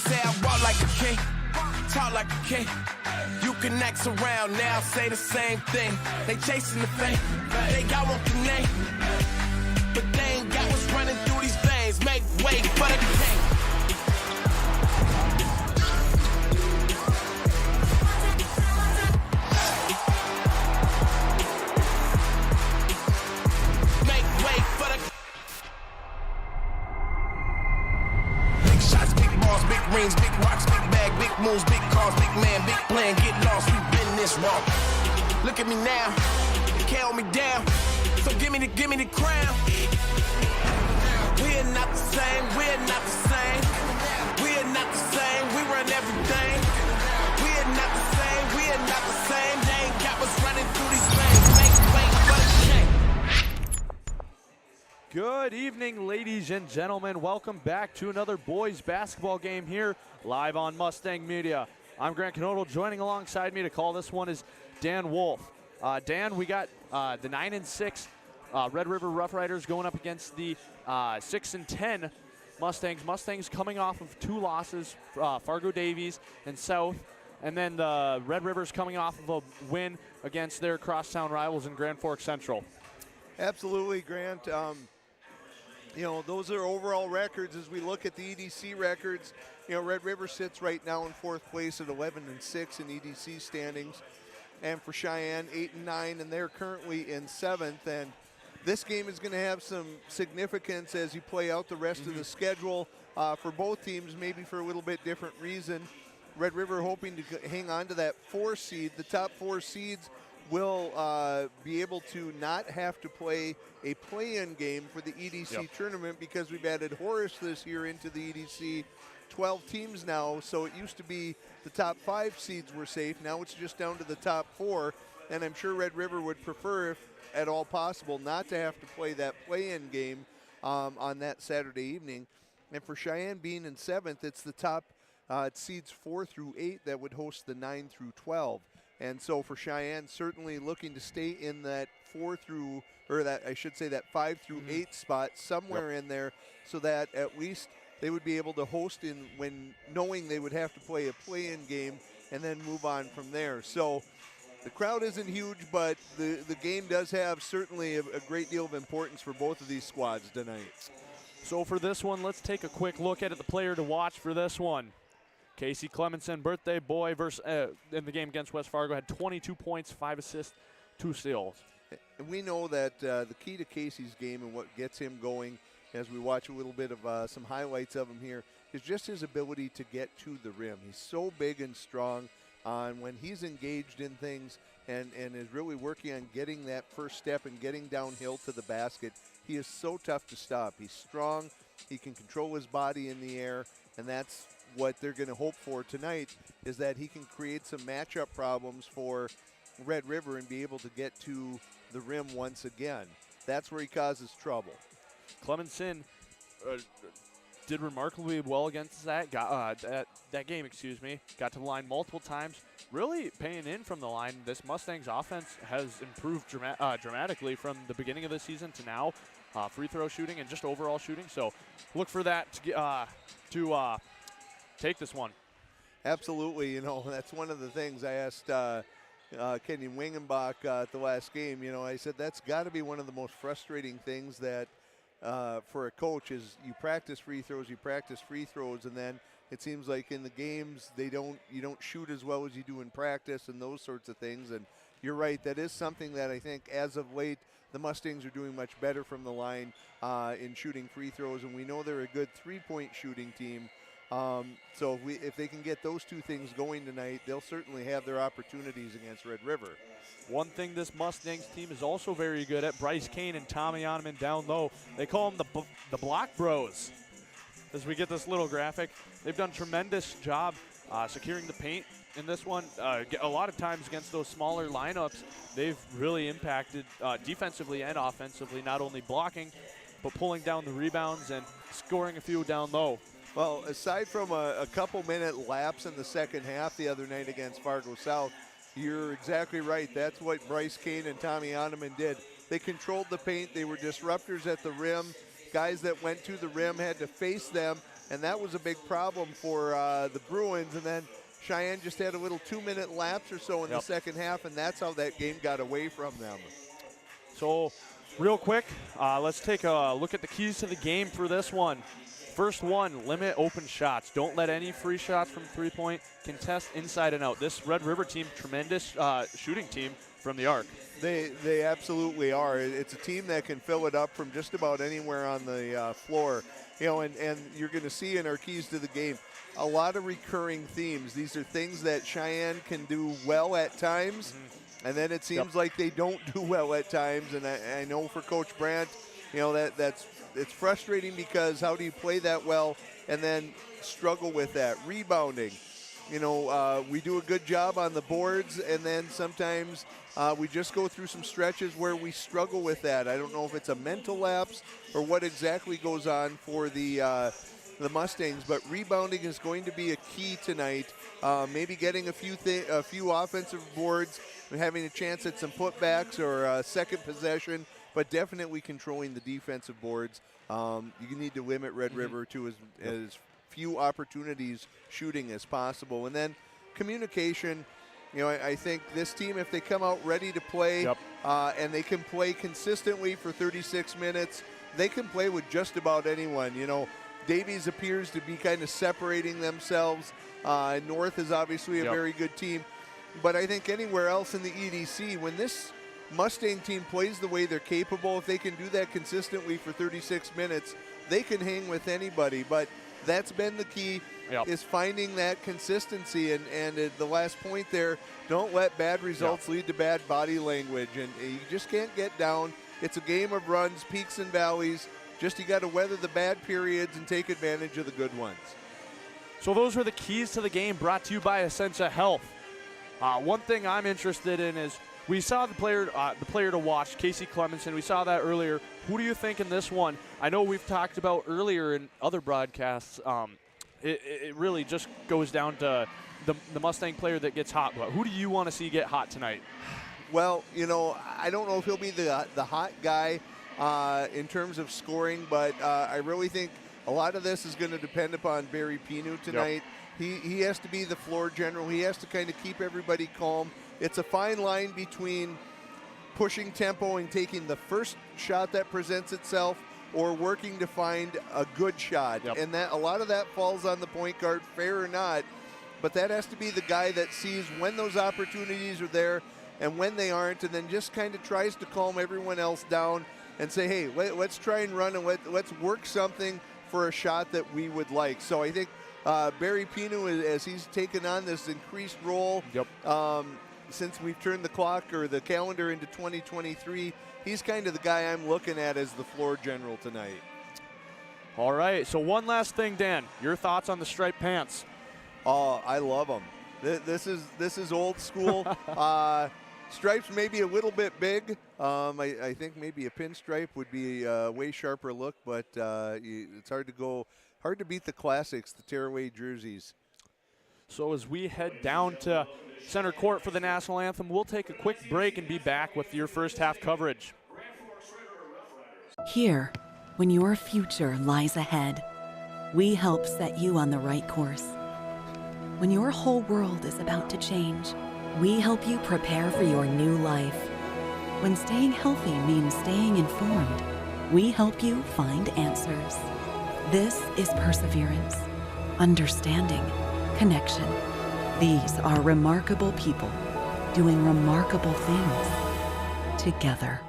say I walk like a king, talk like a king. You can act around now, say the same thing. They chasing the fame, they got one the name, but they ain't got what's running through these veins. Make way for the king. Rings, big rocks, big bag, big moves, big cars, big man, big plan, get lost, we been this wrong. Look at me now, they can't hold me down, so give me the crown. We're not the same, we're not the same, we're not the same, we run everything. We're not the same, we're not the same, they ain't got what's running through these veins. Make way for the shame. Good evening, ladies and gentlemen. Welcome back to another boys basketball game here live on Mustang Media. I'm Grant Knodel. Joining alongside me to call this one is Dan Wolf. Dan, we got the 9-6 Red River Rough Riders going up against the 6-10 Mustangs. Mustangs coming off of two losses, Fargo Davies and South, and then the Red Rivers coming off of a win against their crosstown rivals in Grand Forks Central. Absolutely, Grant. You know, those are overall records. As we look at the EDC records, you know, Red River sits right now in fourth place at 11-6 in EDC standings. And for Cheyenne, 8-9, and they're currently in seventh. And this game is going to have some significance as you play out the rest of the schedule for both teams, maybe for a little bit different reason. Red River hoping to hang on to that 4 seed. The top 4 seeds will be able to not have to play a play-in game for the EDC tournament because we've added Horace this year into the EDC. 12 teams now, so it used to be the top 5 seeds were safe. Now it's just down to the top 4, and I'm sure Red River would prefer, if at all possible, not to have to play that play-in game on that Saturday evening. And for Cheyenne being in 7th, it's the top seeds 4 through 8 that would host the 9 through 12. And so for Cheyenne, certainly looking to stay in that 4 through, or that I should say that 5 through 8 spot somewhere in there, so that at least they would be able to host in when knowing they would have to play a play-in game and then move on from there. So the crowd isn't huge, but the game does have certainly a great deal of importance for both of these squads tonight. So for this one, let's take a quick look at it. The player to watch for this one. Casey Clemenson, birthday boy, versus in the game against West Fargo, had 22 points, 5 assists, 2 steals. And we know that the key to Casey's game and what gets him going, as we watch a little bit of some highlights of him here, is just his ability to get to the rim. He's so big and strong when he's engaged in things and is really working on getting that first step and getting downhill to the basket. He is so tough to stop. He's strong. He can control his body in the air, and that's what they're going to hope for tonight, is that he can create some matchup problems for Red River and be able to get to the rim once again. That's where he causes trouble. Clemenson did remarkably well against that game. Got to the line multiple times, really paying in from the line. This Mustangs offense has improved dramatically from the beginning of the season to now. Free throw shooting and just overall shooting. So look for that to take this one. Absolutely. You know, that's one of the things I asked Kenyon Wingenbach at the last game. You know, I said that's got to be one of the most frustrating things that for a coach is you practice free throws, and then it seems like in the games you don't shoot as well as you do in practice and those sorts of things. And you're right, that is something that I think as of late the Mustangs are doing much better from the line in shooting free throws, and we know they're a good three-point shooting team. So if they can get those two things going tonight, they'll certainly have their opportunities against Red River. One thing this Mustangs team is also very good at, Bryce Kane and Tommy Oneman down low. They call them the Block Bros. As we get this little graphic, they've done a tremendous job securing the paint in this one. A lot of times against those smaller lineups, they've really impacted defensively and offensively, not only blocking, but pulling down the rebounds and scoring a few down low. Well, aside from a couple-minute lapse in the second half the other night against Fargo South, you're exactly right. That's what Bryce Kane and Tommy Oneman did. They controlled the paint. They were disruptors at the rim. Guys that went to the rim had to face them. and that was a big problem for the Bruins. And then Cheyenne just had a little 2-minute lapse or so in the second half, and that's how that game got away from them. So real quick, let's take a look at the keys to the game for this one. First one, limit open shots. Don't let any free shots from three-point. Contest inside and out. This Red River team, tremendous shooting team from the arc. They absolutely are. It's a team that can fill it up from just about anywhere on the floor. You know, and you're going to see in our keys to the game a lot of recurring themes. These are things that Cheyenne can do well at times, and then it seems like they don't do well at times. And I know for Coach Brandt, you know, it's frustrating because how do you play that well and then struggle with that? Rebounding. You know, we do a good job on the boards, and then sometimes we just go through some stretches where we struggle with that. I don't know if it's a mental lapse or what exactly goes on for the Mustangs, but rebounding is going to be a key tonight. Maybe getting a few offensive boards, having a chance at some putbacks or second possession, but definitely controlling the defensive boards. You need to limit Red River to as few opportunities shooting as possible. And then communication. You know, I think this team, if they come out ready to play and they can play consistently for 36 minutes, they can play with just about anyone. You know, Davies appears to be kind of separating themselves. North is obviously a very good team. But I think anywhere else in the EDC, when this Mustang team plays the way they're capable, if they can do that consistently for 36 minutes, they can hang with anybody. But that's been the key, is finding that consistency. And at the last point there, don't let bad results lead to bad body language. And you just can't get down. It's a game of runs, peaks and valleys. Just you got to weather the bad periods and take advantage of the good ones. So those are the keys to the game, brought to you by Essentia Health. One thing I'm interested in is we saw the player to watch, Casey Clemenson. We saw that earlier. Who do you think in this one? I know we've talked about earlier in other broadcasts. It really just goes down to the Mustang player that gets hot. But who do you want to see get hot tonight? Well, you know, I don't know if he'll be the hot guy in terms of scoring, but I really think a lot of this is going to depend upon Barry Pinu tonight. He has to be the floor general. He has to kind of keep everybody calm. It's a fine line between pushing tempo and taking the first shot that presents itself or working to find a good shot. And that a lot of that falls on the point guard, fair or not. But that has to be the guy that sees when those opportunities are there and when they aren't, and then just kind of tries to calm everyone else down and say, hey, let's try and run and let's work something for a shot that we would like. So I think Barry Pinu, as he's taken on this increased role, since we've turned the clock or the calendar into 2023, he's kind of the guy I'm looking at as the floor general tonight. All right, so one last thing, Dan. Your thoughts on the striped pants? Oh, I love them. This is old school. Stripes maybe a little bit big. I think maybe a pinstripe would be a way sharper look, but it's hard to beat the classics, the tearaway jerseys. So as we head down to center court for the national anthem, we'll take a quick break and be back with your first half coverage. Here, when your future lies ahead, we help set you on the right course. When your whole world is about to change, we help you prepare for your new life. When staying healthy means staying informed, we help you find answers. This is perseverance, understanding, connection. These are remarkable people doing remarkable things together.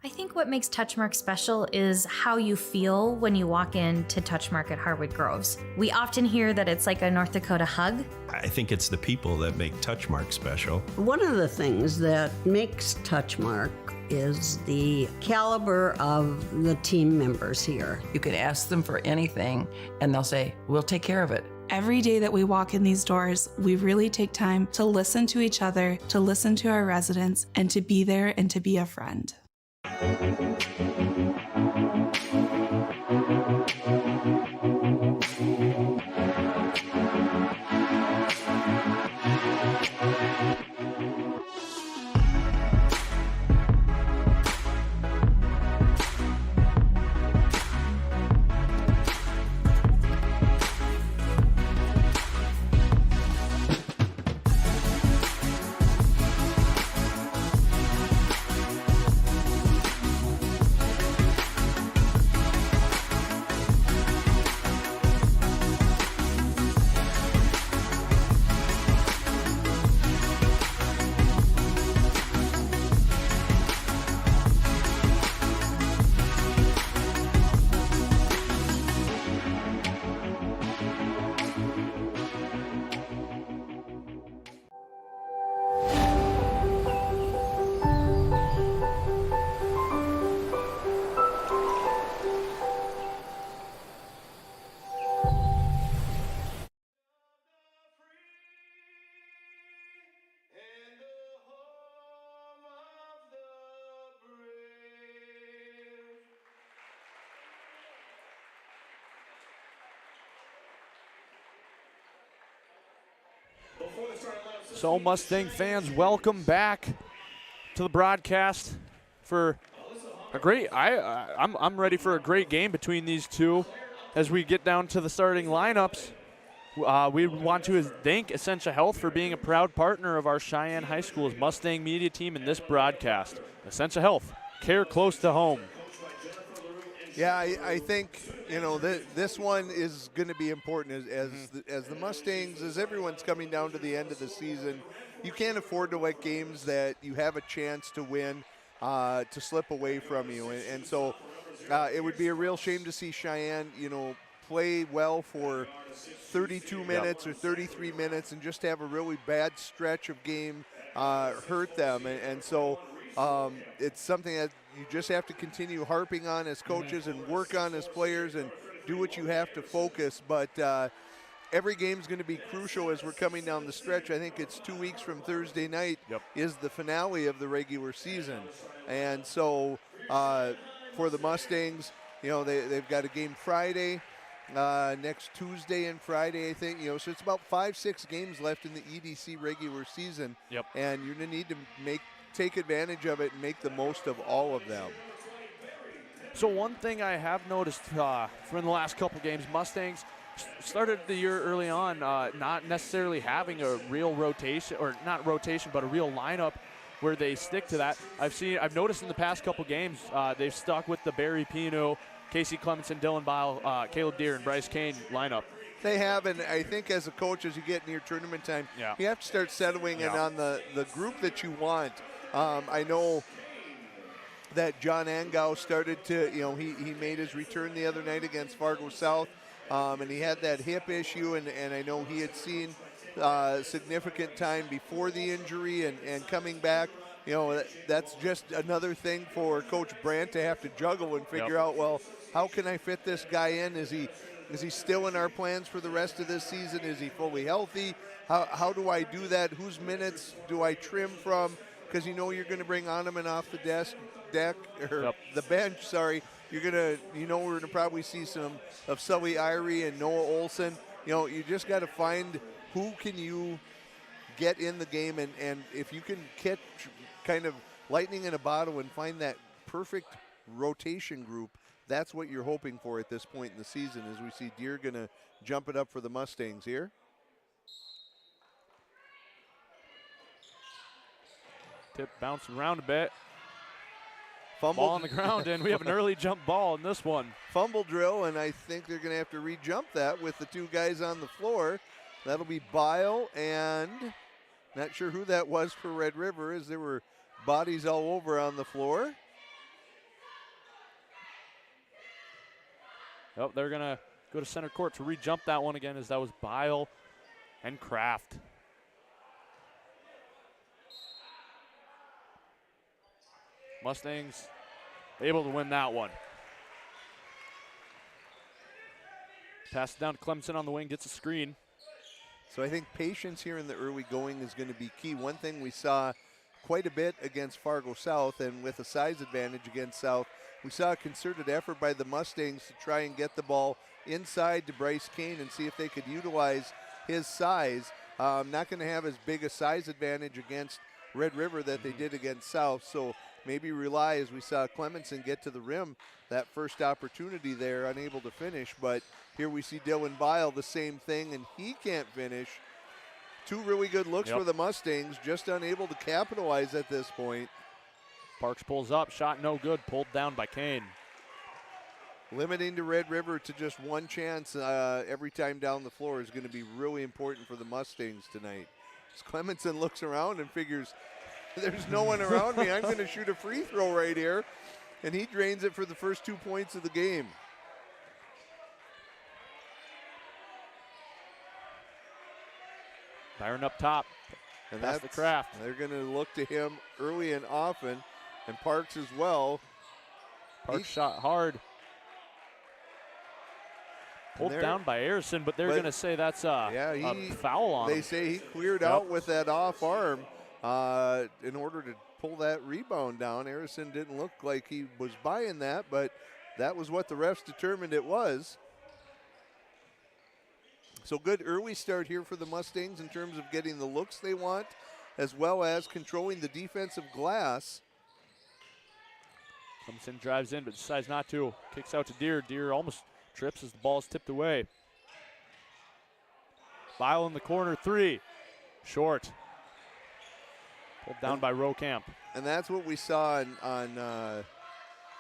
I think what makes Touchmark special is how you feel when you walk into Touchmark at Harwood Groves. We often hear that it's like a North Dakota hug. I think it's the people that make Touchmark special. One of the things that makes Touchmark is the caliber of the team members here. You could ask them for anything and they'll say, we'll take care of it. Every day that we walk in these doors, we really take time to listen to each other, to listen to our residents, and to be there and to be a friend. So Mustang fans, welcome back to the broadcast for a great, I'm ready for a great game between these two as we get down to the starting lineups. We want to thank Essentia Health for being a proud partner of our Cheyenne High School's Mustang media team in this broadcast. Essentia Health, care close to home. Yeah, I think, you know, this one is going to be important as the Mustangs, as everyone's coming down to the end of the season. You can't afford to let games that you have a chance to win to slip away from you. And so it would be a real shame to see Cheyenne, you know, play well for 32 minutes or 33 minutes and just have a really bad stretch of game hurt them. And so it's something that you just have to continue harping on as coaches and work on as players and do what you have to focus. But every game's going to be crucial as we're coming down the stretch. I think it's 2 weeks from Thursday night is the finale of the regular season. And so for the Mustangs, you know, they've got a game Friday, next Tuesday and Friday, I think. You know, so it's about 5-6 games left in the EDC regular season. And you're going to need to take advantage of it and make the most of all of them. So one thing I have noticed from the last couple games, Mustangs started the year early on not necessarily having a real rotation, or not rotation, but a real lineup where they stick to that. I've noticed in the past couple games they've stuck with the Barry Pino, Casey Clemenson, Dylan Bile, Caleb Deere, and Bryce Kane lineup. They have, and I think as a coach, as you get near tournament time, you have to start settling in on the group that you want. I know that John Angau started to, you know, he made his return the other night against Fargo South, and he had that hip issue, and I know he had seen significant time before the injury and coming back. You know, that's just another thing for Coach Brandt to have to juggle and figure out, well, how can I fit this guy in? Is he still in our plans for the rest of this season? Is he fully healthy? How do I do that? Whose minutes do I trim from? Because you know you're going to bring Oneman off the the bench. Sorry, you're gonna, you know, we're gonna probably see some of Sully Irie and Noah Olson. You know, you just got to find who can you get in the game, and if you can catch kind of lightning in a bottle and find that perfect rotation group, that's what you're hoping for at this point in the season. As we see Deere gonna jump it up for the Mustangs here. Tip bouncing around a bit. Fumble ball on the ground, and we have an early jump ball in this one. Fumble drill, and I think they're going to have to re-jump that with the two guys on the floor. That'll be Bile, and not sure who that was for Red River, as there were bodies all over on the floor. Oh, they're going to go to center court to re-jump that one again, as that was Bile and Kraft. Mustangs able to win that one. Pass it down to Clemson on the wing, gets a screen. So I think patience here in the early going is going to be key. One thing we saw quite a bit against Fargo South, and with a size advantage against South, we saw a concerted effort by the Mustangs to try and get the ball inside to Bryce Kane and see if they could utilize his size. Not going to have as big a size advantage against Red River that they did against South, so maybe rely, as we saw Clemenson get to the rim that first opportunity there, unable to finish. But here we see Dylan Bile, the same thing, and he can't finish. Two really good looks for the Mustangs, just unable to capitalize at this point. Parks pulls up, shot no good, pulled down by Kane. Limiting to Red River to just one chance every time down the floor is going to be really important for the Mustangs tonight. As Clemenson looks around and figures, there's no one around me, I'm going to shoot a free throw right here. And he drains it for the first 2 points of the game. Byron up top, and that's the Kraft. They're going to look to him early and often, and Parks as well. Parks shot hard. Pulled down by Harrison, but they're going to say that's a foul on him. They say he cleared out with that off arm in order to pull that rebound down. Harrison didn't look like he was buying that, but that was what the refs determined it was. So good early start here for the Mustangs in terms of getting the looks they want, as well as controlling the defensive glass. Clemson drives in, but decides not to. Kicks out to Deere. Deere almost trips as the ball is tipped away. Bile in the corner, 3. Short. Pulled down by Rocamp. And that's what we saw on the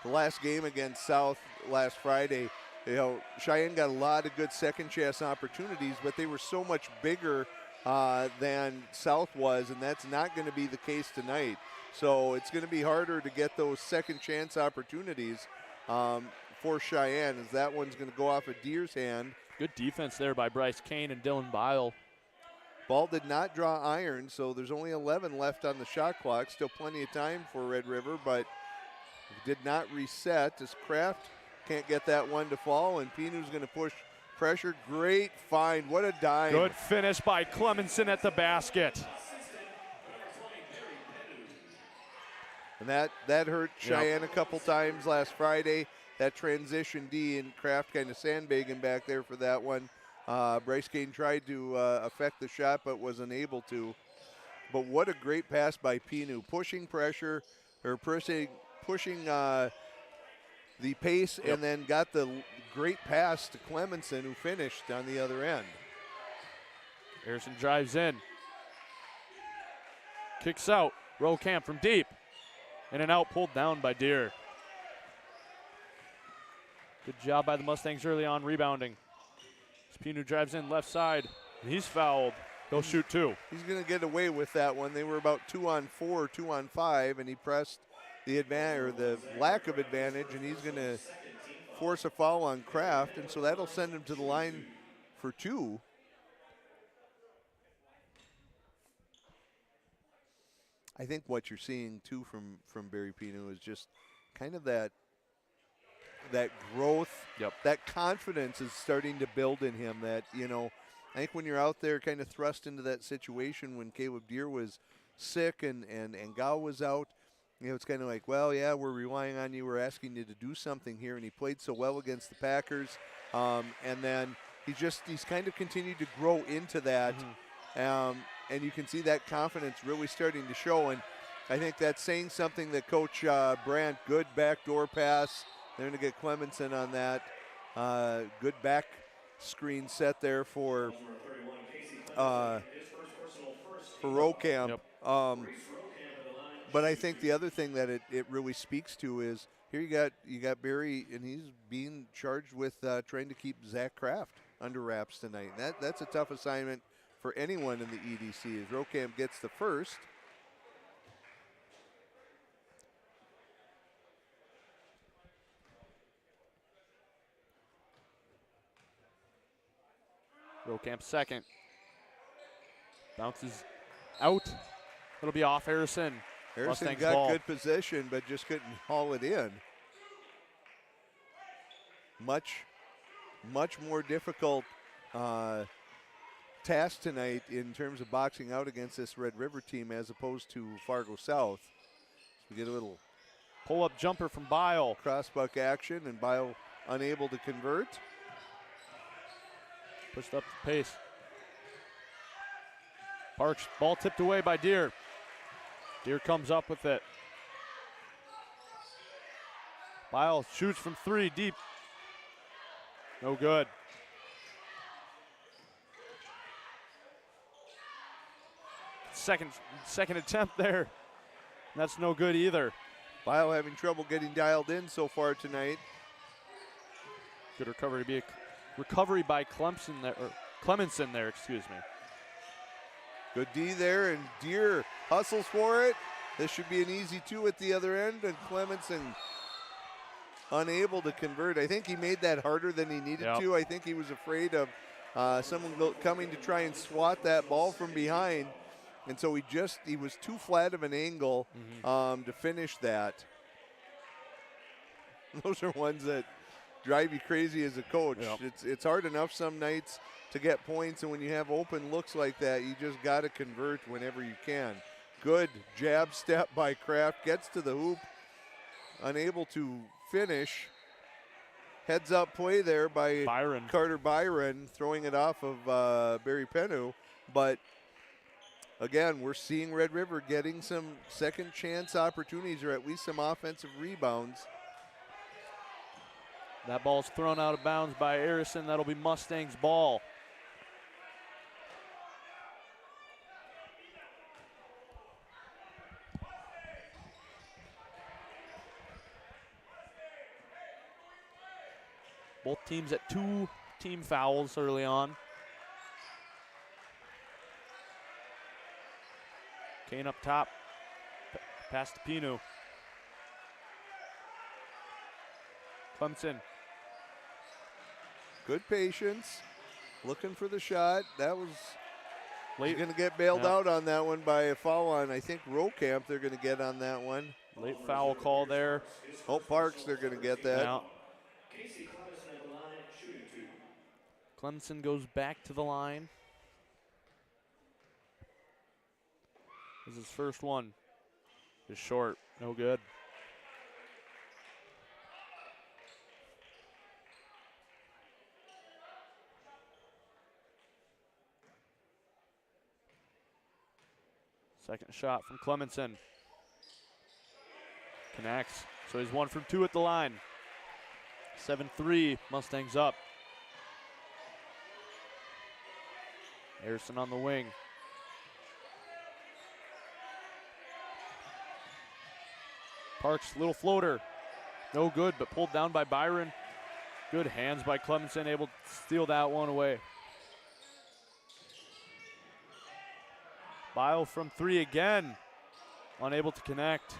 last game against South last Friday. You know, Cheyenne got a lot of good second chance opportunities, but they were so much bigger than South was, and that's not going to be the case tonight. So it's going to be harder to get those second chance opportunities for Cheyenne, as that one's going to go off of Deere's hand. Good defense there by Bryce Kane and Dylan Bile. Ball did not draw iron, so there's only 11 left on the shot clock. Still plenty of time for Red River, but did not reset as Kraft can't get that one to fall, and Pinu's going to push pressure. Great find. What a dime. Good finish by Clemenson at the basket. And that hurt Cheyenne a couple times last Friday. That transition D, and Kraft kind of sandbagging back there for that one. Bryce Kane tried to affect the shot but was unable to. But what a great pass by Pinu, pushing pressure, or pushing the pace, and then got the great pass to Clemenson, who finished on the other end. Harrison drives in. Kicks out. Rocamp from deep. In and out, pulled down by Deere. Good job by the Mustangs early on rebounding. Pinu drives in left side. He's fouled. He'll shoot 2. He's going to get away with that one. They were about 2-on-4, 2-on-5, and he pressed the advantage, or the lack of advantage, and he's going to force a foul on Kraft, and so that'll send him to the line for 2. I think what you're seeing too from Barry Pinu is just kind of that growth, that confidence is starting to build in him. That, you know, I think when you're out there kind of thrust into that situation when Caleb Deere was sick and Gao was out, you know, it's kind of like, well, yeah, we're relying on you. We're asking you to do something here. And he played so well against the Packers. And then he's kind of continued to grow into that. And you can see that confidence really starting to show. And I think that's saying something that Coach Brandt, good backdoor pass. They're going to get Clemenson on that. Good back screen set there for Rocamp. But I think the other thing that it really speaks to is here you got Barry, and he's being charged with trying to keep Zach Kraft under wraps tonight. And that's a tough assignment for anyone in the EDC, as Rocamp gets the first. Rocamp second. Bounces out. It'll be off Harrison. Harrison Mustangs got ball. good position, but just couldn't haul it in. Much more difficult task tonight in terms of boxing out against this Red River team as opposed to Fargo South. So we get a little pull-up jumper from Bile. Crossbuck action, and Bile unable to convert. Pushed up the pace. Parks, ball tipped away by Deere. Deere comes up with it. Bile shoots from 3 deep. No good. Second attempt there. That's no good either. Bile having trouble getting dialed in so far tonight. Good recovery by Clemson there, or Clemenson there, excuse me. Good D there, and Deere hustles for it. This should be an easy 2 at the other end, and Clemenson unable to convert. I think he made that harder than he needed to. I think he was afraid of someone coming to try and swat that ball from behind, and so he was too flat of an angle to finish that. Those are ones that drive you crazy as a coach. It's hard enough some nights to get points, and when you have open looks like that, you just got to convert whenever you can. Good jab step by Kraft, gets to the hoop, unable to finish. heads-up play there by Byron. Carter Byron, throwing it off of Barry Penu. But again, we're seeing Red River getting some second chance opportunities, or at least some offensive rebounds. That ball's thrown out of bounds by Arison. That'll be Mustangs' ball. Both teams at 2 team fouls early on. Kane up top, pass to Pinu. Clemson. Good patience, looking for the shot. That was Late. going to get bailed out on that one by a foul on, I think, Rocamp they're going to get on that one. Late foul call there. Hope Parks, they're going to get that. Yeah. Clemson goes back to the line. This is his first one. Is short, no good. Second shot from Clemenson. Connects. So he's 1 from 2 at the line. 7-3, Mustangs up. Harrison on the wing. Parks, little floater. No good, but pulled down by Byron. Good hands by Clemenson, able to steal that one away. Bile from 3 again. Unable to connect.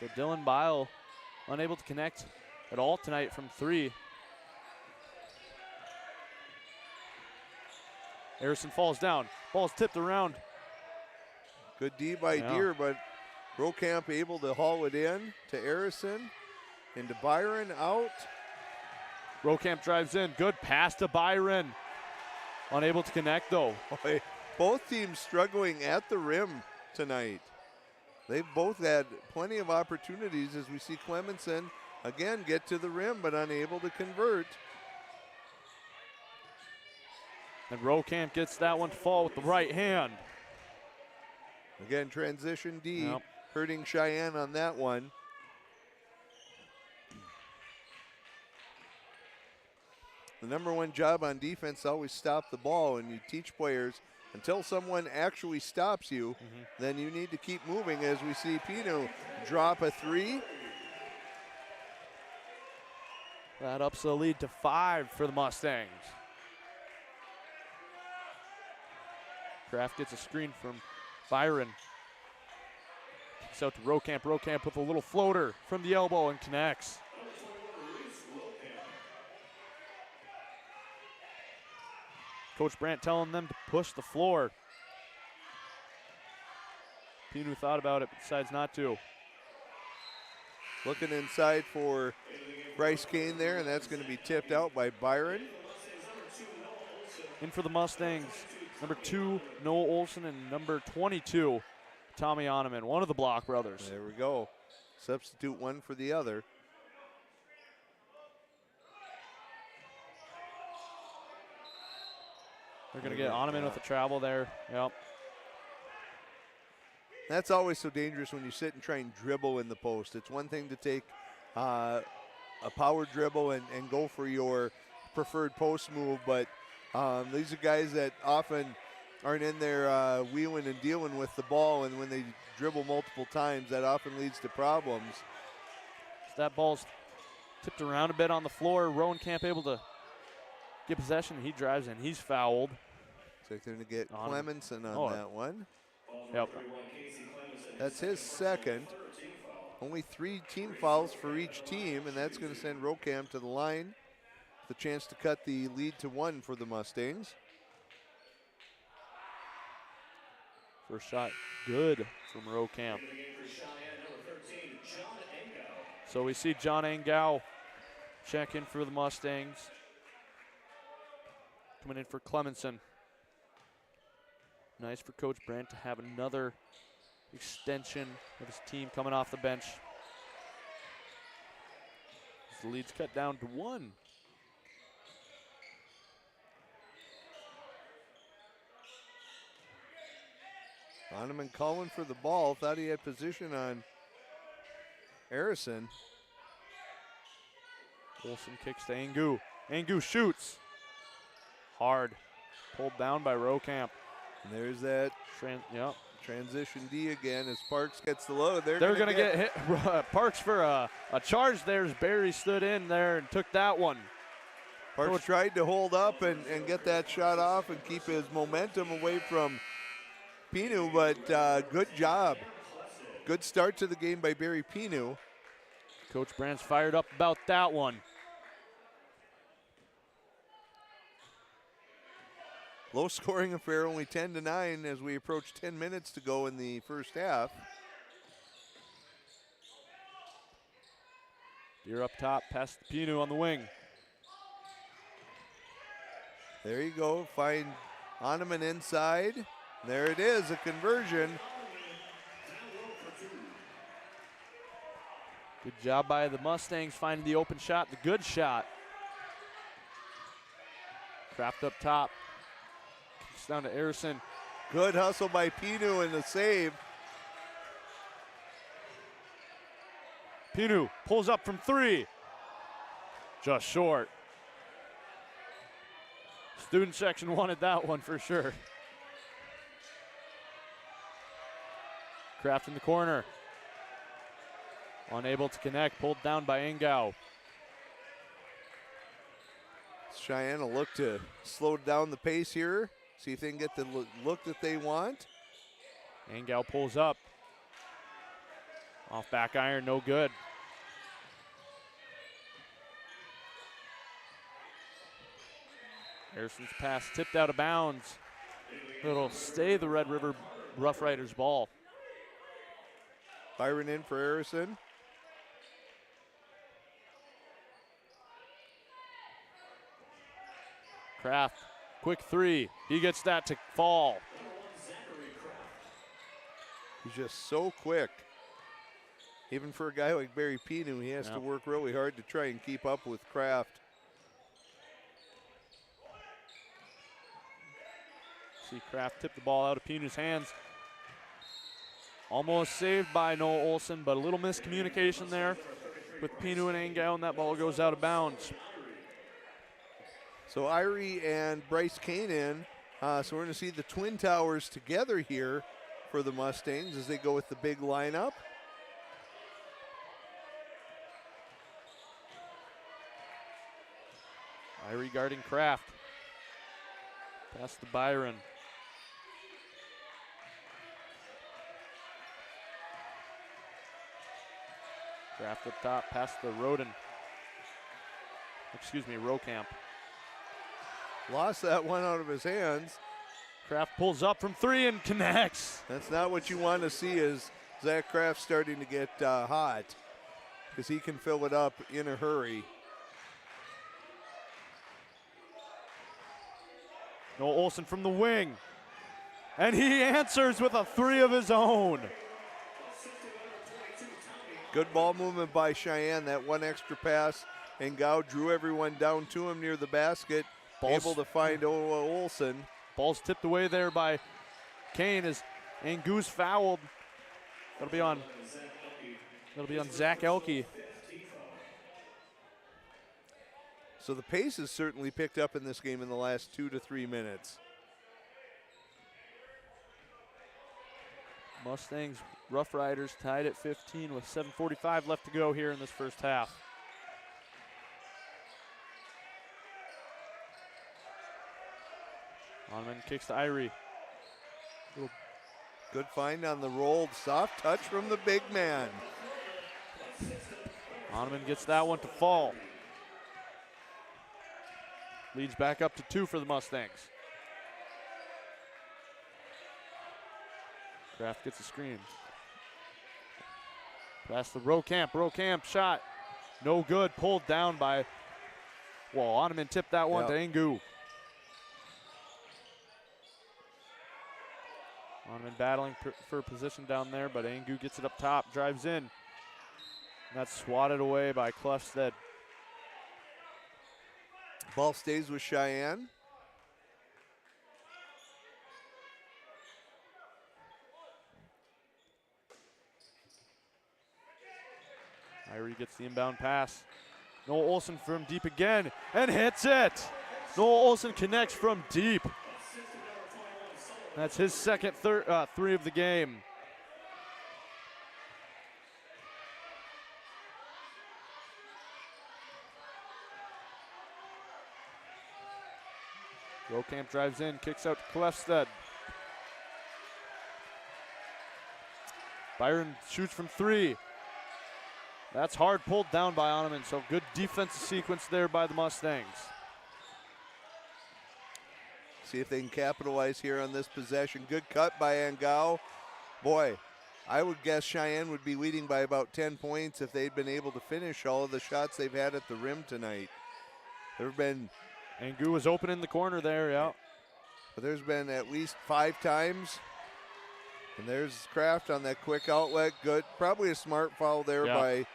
So Dylan Bile unable to connect at all tonight from 3. Harrison falls down. Ball's tipped around. Good D by Deere, but Rocamp able to haul it in to Arison. Into Byron, out. Rocamp drives in. Good pass to Byron. Unable to connect, though. Boy, both teams struggling at the rim tonight. They've both had plenty of opportunities as we see Clemenson, again, get to the rim, but unable to convert. And Rocamp gets that one to fall with the right hand. Again, transition D, Yep. hurting Cheyenne on that one. The number one job on defense is always stop the ball, and you teach players until someone actually stops you, then you need to keep moving as we see Pino drop a 3. That ups the lead to 5 for the Mustangs. Kraft gets a screen from Byron. Kicks out to Rocamp. Rocamp with a little floater from the elbow and connects. Coach Brandt telling them to push the floor. Pinu thought about it, but decides not to. Looking inside for Bryce Kane there, and that's going to be tipped out by Byron. In for the Mustangs, number 2, Noah Olson, and number 22, Tommy Oneman, one of the Block brothers. There we go. Substitute one for the other. They're going to get Oneman with a travel there. Yep. That's always so dangerous when you sit and try and dribble in the post. It's one thing to take a power dribble and go for your preferred post move, but these are guys that often aren't in there wheeling and dealing with the ball, and when they dribble multiple times, that often leads to problems. So that ball's tipped around a bit on the floor. Rowan Camp able to get possession. He drives in. He's fouled. Looks like they're going to get Oneman. Clemenson on that one. Yep. That's his second. Only 3 team fouls for each team, and that's going to send Rocamp to the line with a chance to cut the lead to 1 for the Mustangs. First shot good from Rocamp. So we see John Angao check in for the Mustangs. Coming in for Clemenson. Nice for Coach Brandt to have another extension of his team coming off the bench. The lead's cut down to 1. Hahnemann calling for the ball. Thought he had position on Harrison. Olsen kicks to Angu. Angu shoots. Hard. Pulled down by Rokamp. And there's that Yep. transition D again as Parks gets the load. They're going to get hit. Parks for a charge there as Barry stood in there and took that one. Parks tried to hold up and get that shot off and keep his momentum away from Pinu, but good job. Good start to the game by Barry Pinu. Coach Brandt's fired up about that one. Low scoring affair, only 10-9 as we approach 10 minutes to go in the first half. Deer up top, past Pinu on the wing. There you go, find Hahnemann inside. There it is, a conversion. Good job by the Mustangs finding the open shot, the good shot. Kraft up top. Kicks down to Harrison. Good hustle by Pinu and the save. Pinu pulls up from 3. Just short. Student section wanted that one for sure. Kraft in the corner. Unable to connect, pulled down by Engau. Cheyenne will look to slow down the pace here, see if they can get the look that they want. Engau pulls up. Off back iron, no good. Harrison's pass tipped out of bounds. It'll stay the Red River Rough Riders ball. Byron in for Harrison. Kraft, quick 3. He gets that to fall. He's just so quick. Even for a guy like Barry Pinu, he has to work really hard to try and keep up with Kraft. See Kraft tip the ball out of Pinu's hands. Almost saved by Noah Olsen, but a little miscommunication there with Pinu and Engau, and that ball goes out of bounds. So Irie and Bryce Kane in. So we're going to see the Twin Towers together here for the Mustangs as they go with the big lineup. Irie guarding Kraft. Pass to Byron. Kraft up top, pass to Roden. Excuse me, Rokamp. Lost that one out of his hands. Kraft pulls up from 3 and connects. That's not what you want to see is Zach Kraft starting to get hot because he can fill it up in a hurry. Noah Olsen from the wing. And he answers with a 3 of his own. Good ball movement by Cheyenne. That one extra pass, and Gao drew everyone down to him near the basket. Able to find Olsen. Ball's tipped away there by Kane as Angu's fouled. That'll be on Zach Elke. So the pace has certainly picked up in this game in the last 2 to 3 minutes. Mustangs Rough Riders tied at 15 with 7:45 left to go here in this first half. Hahnemann kicks to Irie. Good find on the roll. Soft touch from the big man. Hahnemann gets that one to fall. Leads back up to 2 for the Mustangs. Kraft gets a screen. Pass to Rokamp. Rokamp shot. No good. Pulled down by, well, Hahnemann tipped that one to Angu. Hahnemann battling for position down there, but Angu gets it up top, drives in. And that's swatted away by Cluffstead. Ball stays with Cheyenne. Irie gets the inbound pass. Noah Olson from deep again and hits it. Noah Olson connects from deep. That's his second three of the game. Rokamp drives in, kicks out to Klefstedt. Byron shoots from three. That's hard, pulled down by Oneman, so good defensive sequence there by the Mustangs. See if they can capitalize here on this possession. Good cut by Angao. Boy, I would guess Cheyenne would be leading by about 10 points if they'd been able to finish all of the shots they've had at the rim tonight. There have been... Angu was open in the corner there, yeah. But there's been at least 5 times. And there's Kraft on that quick outlet. Good. Probably a smart foul there by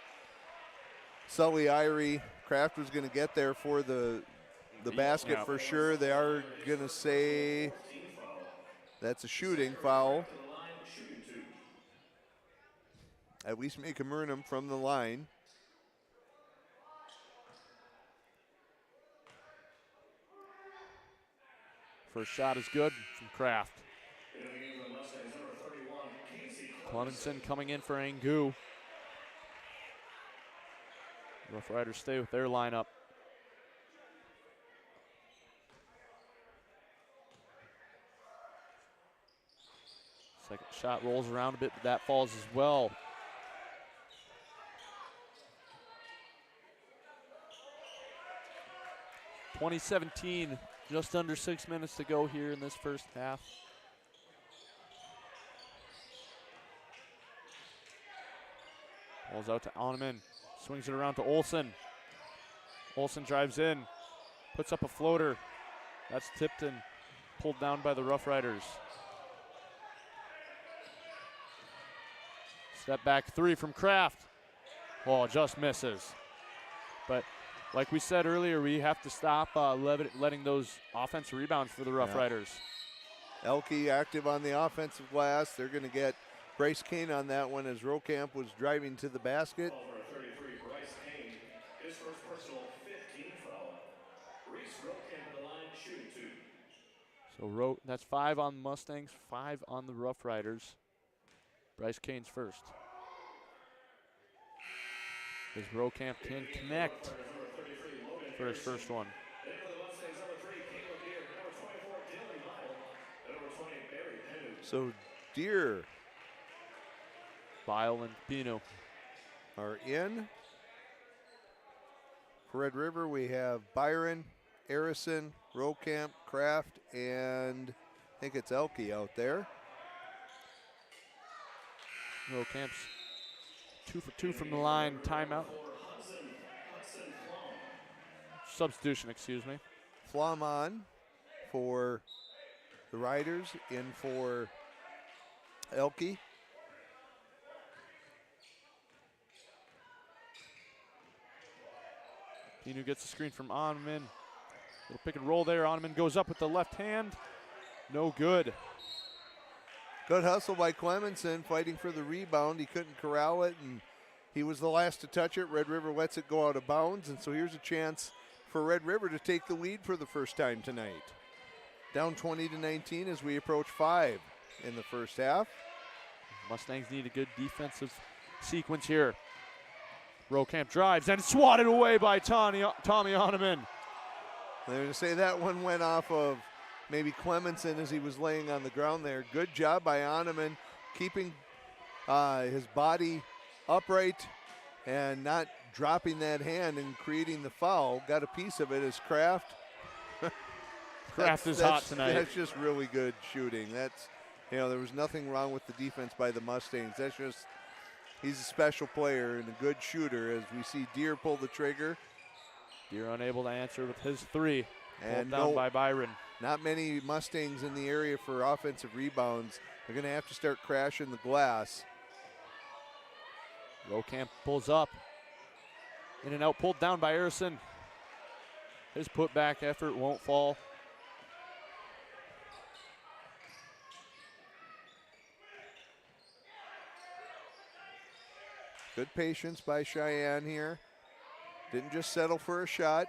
Sully Irie. Kraft was going to get there for the basket for sure. They are going to say that's a shooting foul. At least make him earn him from the line. First shot is good from Kraft. Clemenson coming in for Angu. Rough Riders stay with their lineup. Second shot rolls around a bit, but that falls as well. .2017, just under 6 minutes to go here in this first half. Ball's out to Oneman, swings it around to Olson. Olson drives in, puts up a floater. That's tipped and pulled down by the Rough Riders. Step back three from Kraft. Oh, just misses. But like we said earlier, we have to stop letting those offensive rebounds for the Rough Riders. Elke active on the offensive glass. They're going to get Bryce Kane on that one as Rokamp was driving to the basket. So that's 5 on the Mustangs, 5 on the Rough Riders. Bryce Kane's first. As Rokamp can connect for his first one. So Deer, Bile and Pino are in. For Red River, we have Byron, Arison, Rokamp, Kraft, and I think it's Elke out there. Rokamp's 2 for 2 from the line. Timeout. Substitution, excuse me. Flom on for the Riders, in for Elke. Pino gets the screen from Oneman. Little pick and roll there. Oneman goes up with the left hand. No good. Good hustle by Clemenson, fighting for the rebound. He couldn't corral it, and he was the last to touch it. Red River lets it go out of bounds, and so here's a chance for Red River to take the lead for the first time tonight. Down 20-19 as we approach 5 in the first half. Mustangs need a good defensive sequence here. Rokamp drives and swatted away by Tommy Oneman. They're going to say that one went off of maybe Clemenson as he was laying on the ground there. Good job by Oneman, keeping his body upright and not dropping that hand and creating the foul. Got a piece of it as Kraft. Kraft is hot tonight. That's just really good shooting. That's, there was nothing wrong with the defense by the Mustangs. That's just, he's a special player and a good shooter as we see Deer pull the trigger. Deer unable to answer with his 3. And pulled down by Byron. Not many Mustangs in the area for offensive rebounds. They're going to have to start crashing the glass. Rokamp pulls up. In and out, pulled down by Arison. His putback effort won't fall. Good patience by Cheyenne here. Didn't just settle for a shot.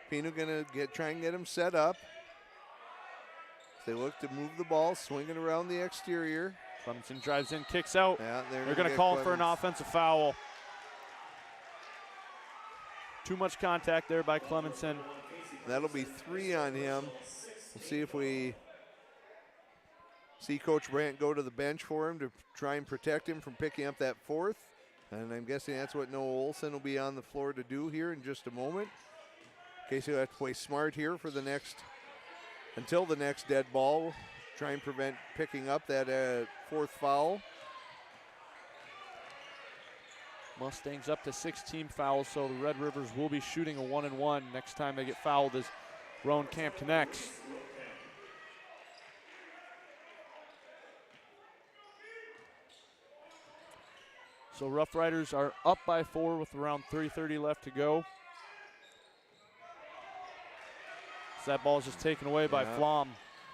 Pino gonna try and get him set up. They look to move the ball, swinging around the exterior. Clemenson drives in, kicks out. Yeah, they're going to call him for an offensive foul. Too much contact there by Clemenson. That'll be 3 on him. We'll see if we see Coach Brandt go to the bench for him to try and protect him from picking up that 4th. And I'm guessing that's what Noah Olson will be on the floor to do here in just a moment. Casey will have to play smart here for the next, until the next dead ball. Try and prevent picking up that 4th foul. Mustangs up to 16 fouls, so the Red Rivers will be shooting a 1-and-1 next time they get fouled as Roan Camp connects. So Rough Riders are up by 4 with around 3:30 left to go. So that ball is just taken away by Flom.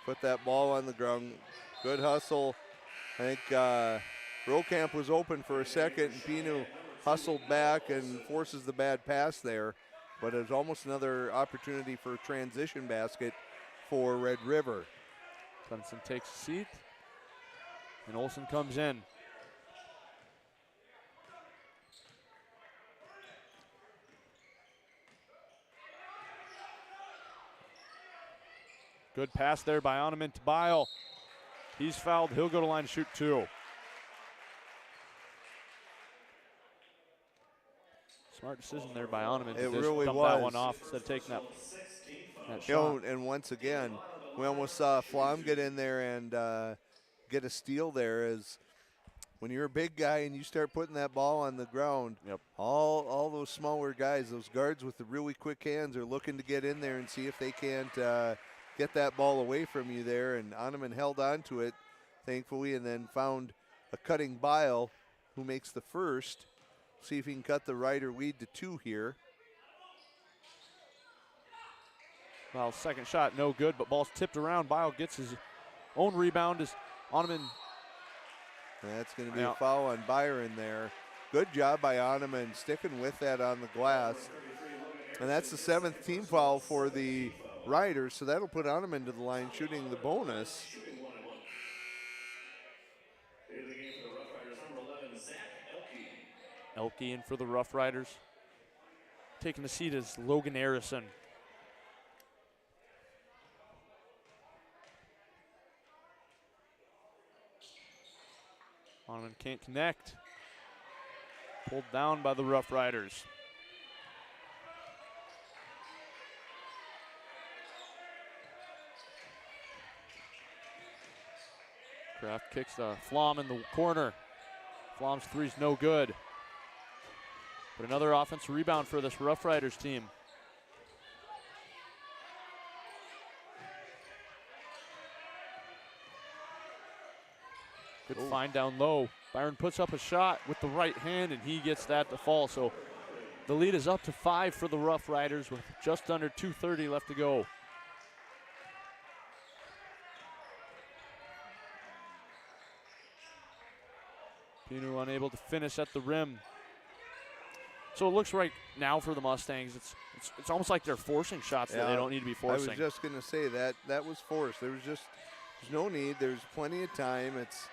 Put that ball on the ground. Good hustle. I think Rocamp was open for a second, and Pino hustled back and forces the bad pass there. But it was almost another opportunity for a transition basket for Red River. Clemson takes a seat, and Olson comes in. Good pass there by Oneman to Bile. He's fouled. He'll go to line to shoot 2. Smart decision there by Oneman to just really dump that one off instead of taking that shot. And once again, we almost saw Flom get in there and get a steal there. As when you're a big guy and you start putting that ball on the ground, all those smaller guys, those guards with the really quick hands, are looking to get in there and see if they can't get that ball away from you there. And Oneman held on to it, thankfully, and then found a cutting Bile who makes the first. See if he can cut the Rider lead to 2 here. Well, second shot, no good, but ball's tipped around. Bile gets his own rebound as Oneman. That's going to be a foul on Byron there. Good job by Oneman sticking with that on the glass. And that's the 7th team foul for the Riders, so that'll put Oneman to the line shooting the bonus. Elke in for the Rough Riders. Taking the seat is Logan Harrison. Oneman can't connect. Pulled down by the Rough Riders. Kraft kicks Flom in the corner. Flom's 3's no good. But another offensive rebound for this Rough Riders team. Good find down low. Byron puts up a shot with the right hand, and he gets that to fall. So the lead is up to 5 for the Rough Riders with just under 2:30 left to go. Pino unable to finish at the rim. So it looks right now for the Mustangs, it's almost like they're forcing shots that they don't need to be forcing. I was just going to say that was forced. There's no need. There's plenty of time. It's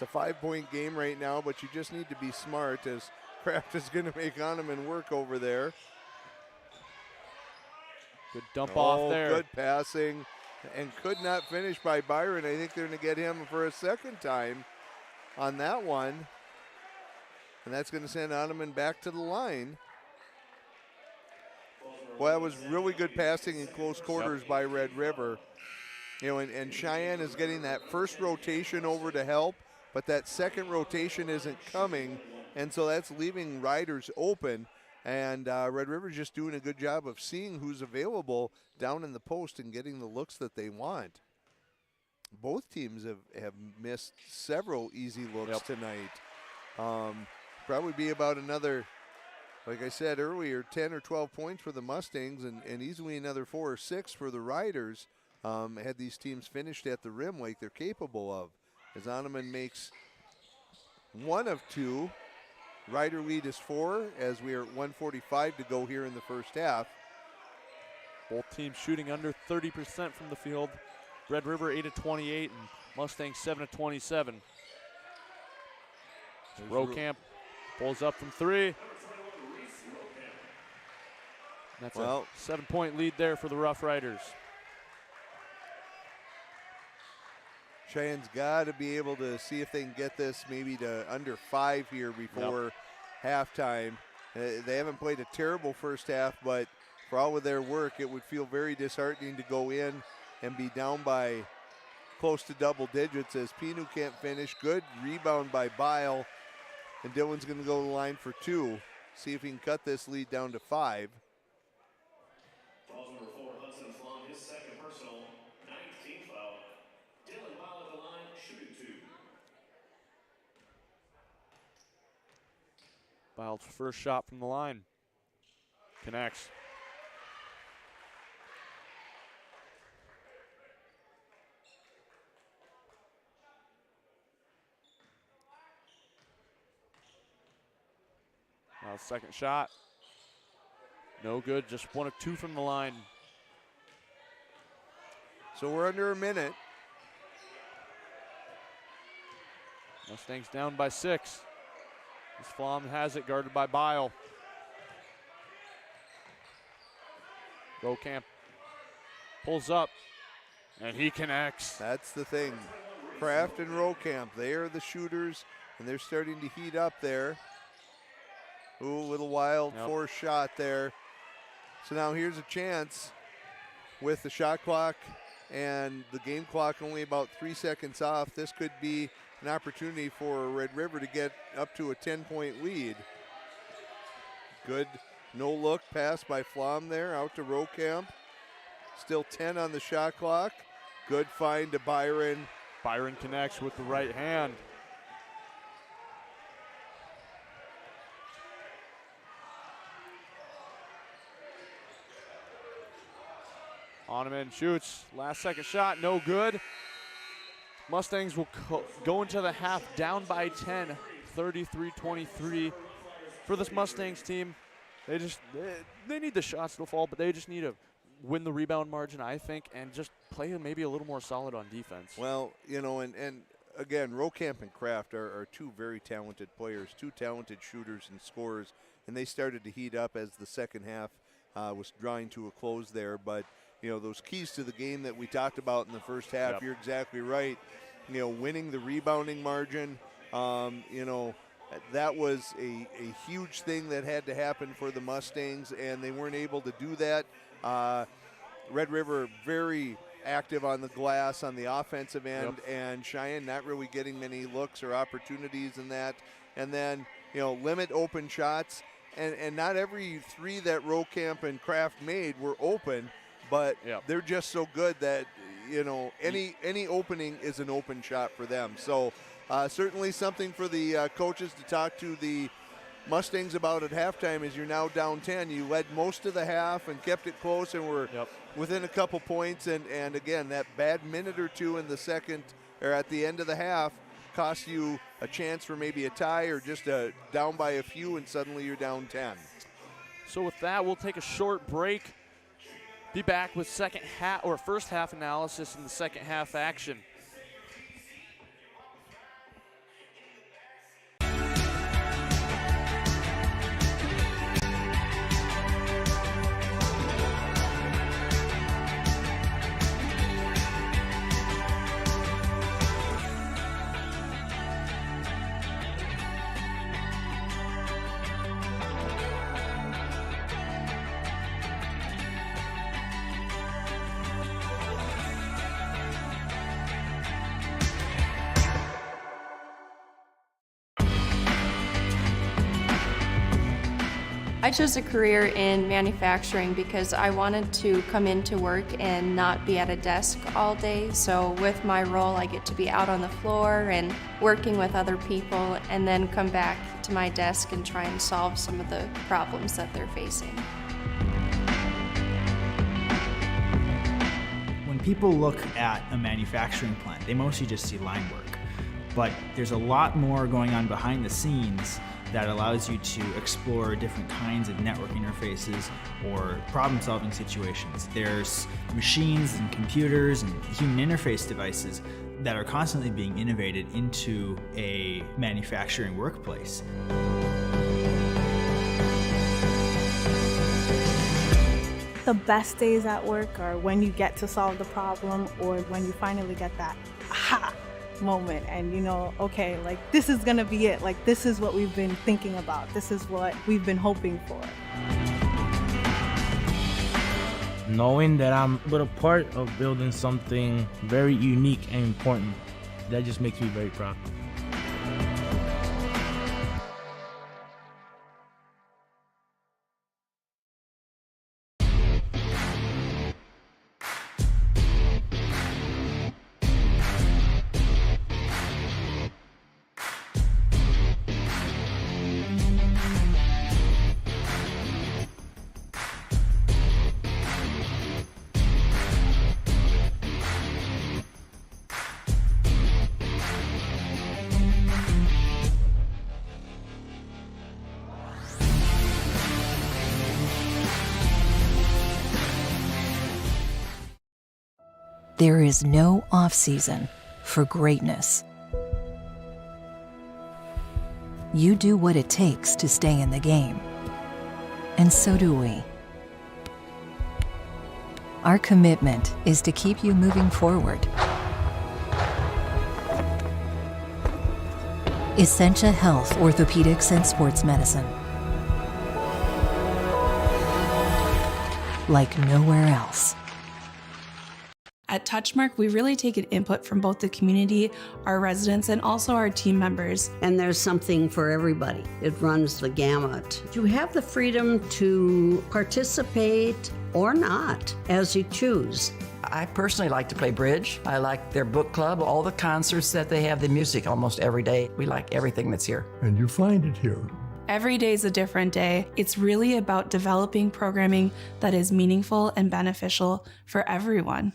a 5-point game right now, but you just need to be smart, as Kraft is going to make Oneman work over there. Good dump off there. Good passing, and could not finish by Byron. I think they're going to get him for a second time on that one. And that's going to send Oneman back to the line. Well, that was really good passing in close quarters by Red River. You know, and Cheyenne is getting that first rotation over to help, but that second rotation isn't coming, and so that's leaving Riders open. And Red River's just doing a good job of seeing who's available down in the post and getting the looks that they want. Both teams have missed several easy looks tonight. Probably be about another like I said earlier, 10 or 12 points for the Mustangs and easily another 4 or 6 for the Riders had these teams finished at the rim like they're capable of. As Oneman makes 1 of 2. Rider lead is 4 as we are at 1:45 to go here in the first half. Both teams shooting under 30% from the field. Red River 8 of 28 and Mustangs 7 of 27. Rokamp pulls up from 3. That's a 7-point lead there for the Rough Riders. Cheyenne's got to be able to see if they can get this maybe to under 5 here before halftime. They haven't played a terrible first half, but for all of their work, it would feel very disheartening to go in and be down by close to double digits as Pinu can't finish. Good rebound by Bile, and Dylan's going to go to the line for 2. See if he can cut this lead down to 5. Bile's first shot from the line. Connects. Now second shot. No good, just 1 of 2 from the line. So we're under a minute. Mustangs down by 6. As Flom has it, guarded by Bile. Rokamp pulls up, and he connects. That's the thing. Kraft and Rokamp, they are the shooters, and they're starting to heat up there. Ooh, little wild forced shot there. So now here's a chance with the shot clock and the game clock only about 3 seconds off. This could be an opportunity for Red River to get up to a 10-point lead. Good no-look pass by Flom there, out to Rokamp. Still 10 on the shot clock. Good find to Byron. Byron connects with the right hand. Oneman shoots, last second shot, no good. Mustangs will go into the half down by 10, 33-23. For this Mustangs team, they need the shots to fall, but they just need to win the rebound margin, I think, and just play maybe a little more solid on defense. Well, you know, and again, Rokamp and Kraft are 2 very talented players, 2 talented shooters and scorers, and they started to heat up as the second half was drawing to a close there. But you know, those keys to the game that we talked about in the first half, you're exactly right. You know, winning the rebounding margin, you know, that was a huge thing that had to happen for the Mustangs, and they weren't able to do that. Red River very active on the glass on the offensive end, and Cheyenne not really getting many looks or opportunities in that. And then, you know, limit open shots, and not every 3 that Rokamp and Kraft made were open. But they're just so good that, you know, any opening is an open shot for them. So certainly something for the coaches to talk to the Mustangs about at halftime is you're now down 10. You led most of the half and kept it close and were within a couple points. And again, that bad minute or 2 in the second or at the end of the half cost you a chance for maybe a tie or just down by a few, and suddenly you're down 10. So with that, we'll take a short break. Be back with first half analysis in the second half action. I chose a career in manufacturing because I wanted to come into work and not be at a desk all day. So with my role, I get to be out on the floor and working with other people, and then come back to my desk and try and solve some of the problems that they're facing. When people look at a manufacturing plant, they mostly just see line work. But there's a lot more going on behind the scenes that allows you to explore different kinds of network interfaces or problem-solving situations. There's machines and computers and human interface devices that are constantly being innovated into a manufacturing workplace. The best days at work are when you get to solve the problem, or when you finally get that aha moment and you know, okay, like this is gonna be it. Like this is what we've been thinking about. This is what we've been hoping for. Knowing that I'm but a part of building something very unique and important, that just makes me very proud. There is no off-season for greatness. You do what it takes to stay in the game. And so do we. Our commitment is to keep you moving forward. Essentia Health, Orthopedics and Sports Medicine. Like nowhere else. At Touchmark, we really take an input from both the community, our residents, and also our team members. And there's something for everybody. It runs the gamut. You have the freedom to participate or not, as you choose. I personally like to play bridge. I like their book club, all the concerts that they have, the music almost every day. We like everything that's here. And you find it here. Every day is a different day. It's really about developing programming that is meaningful and beneficial for everyone.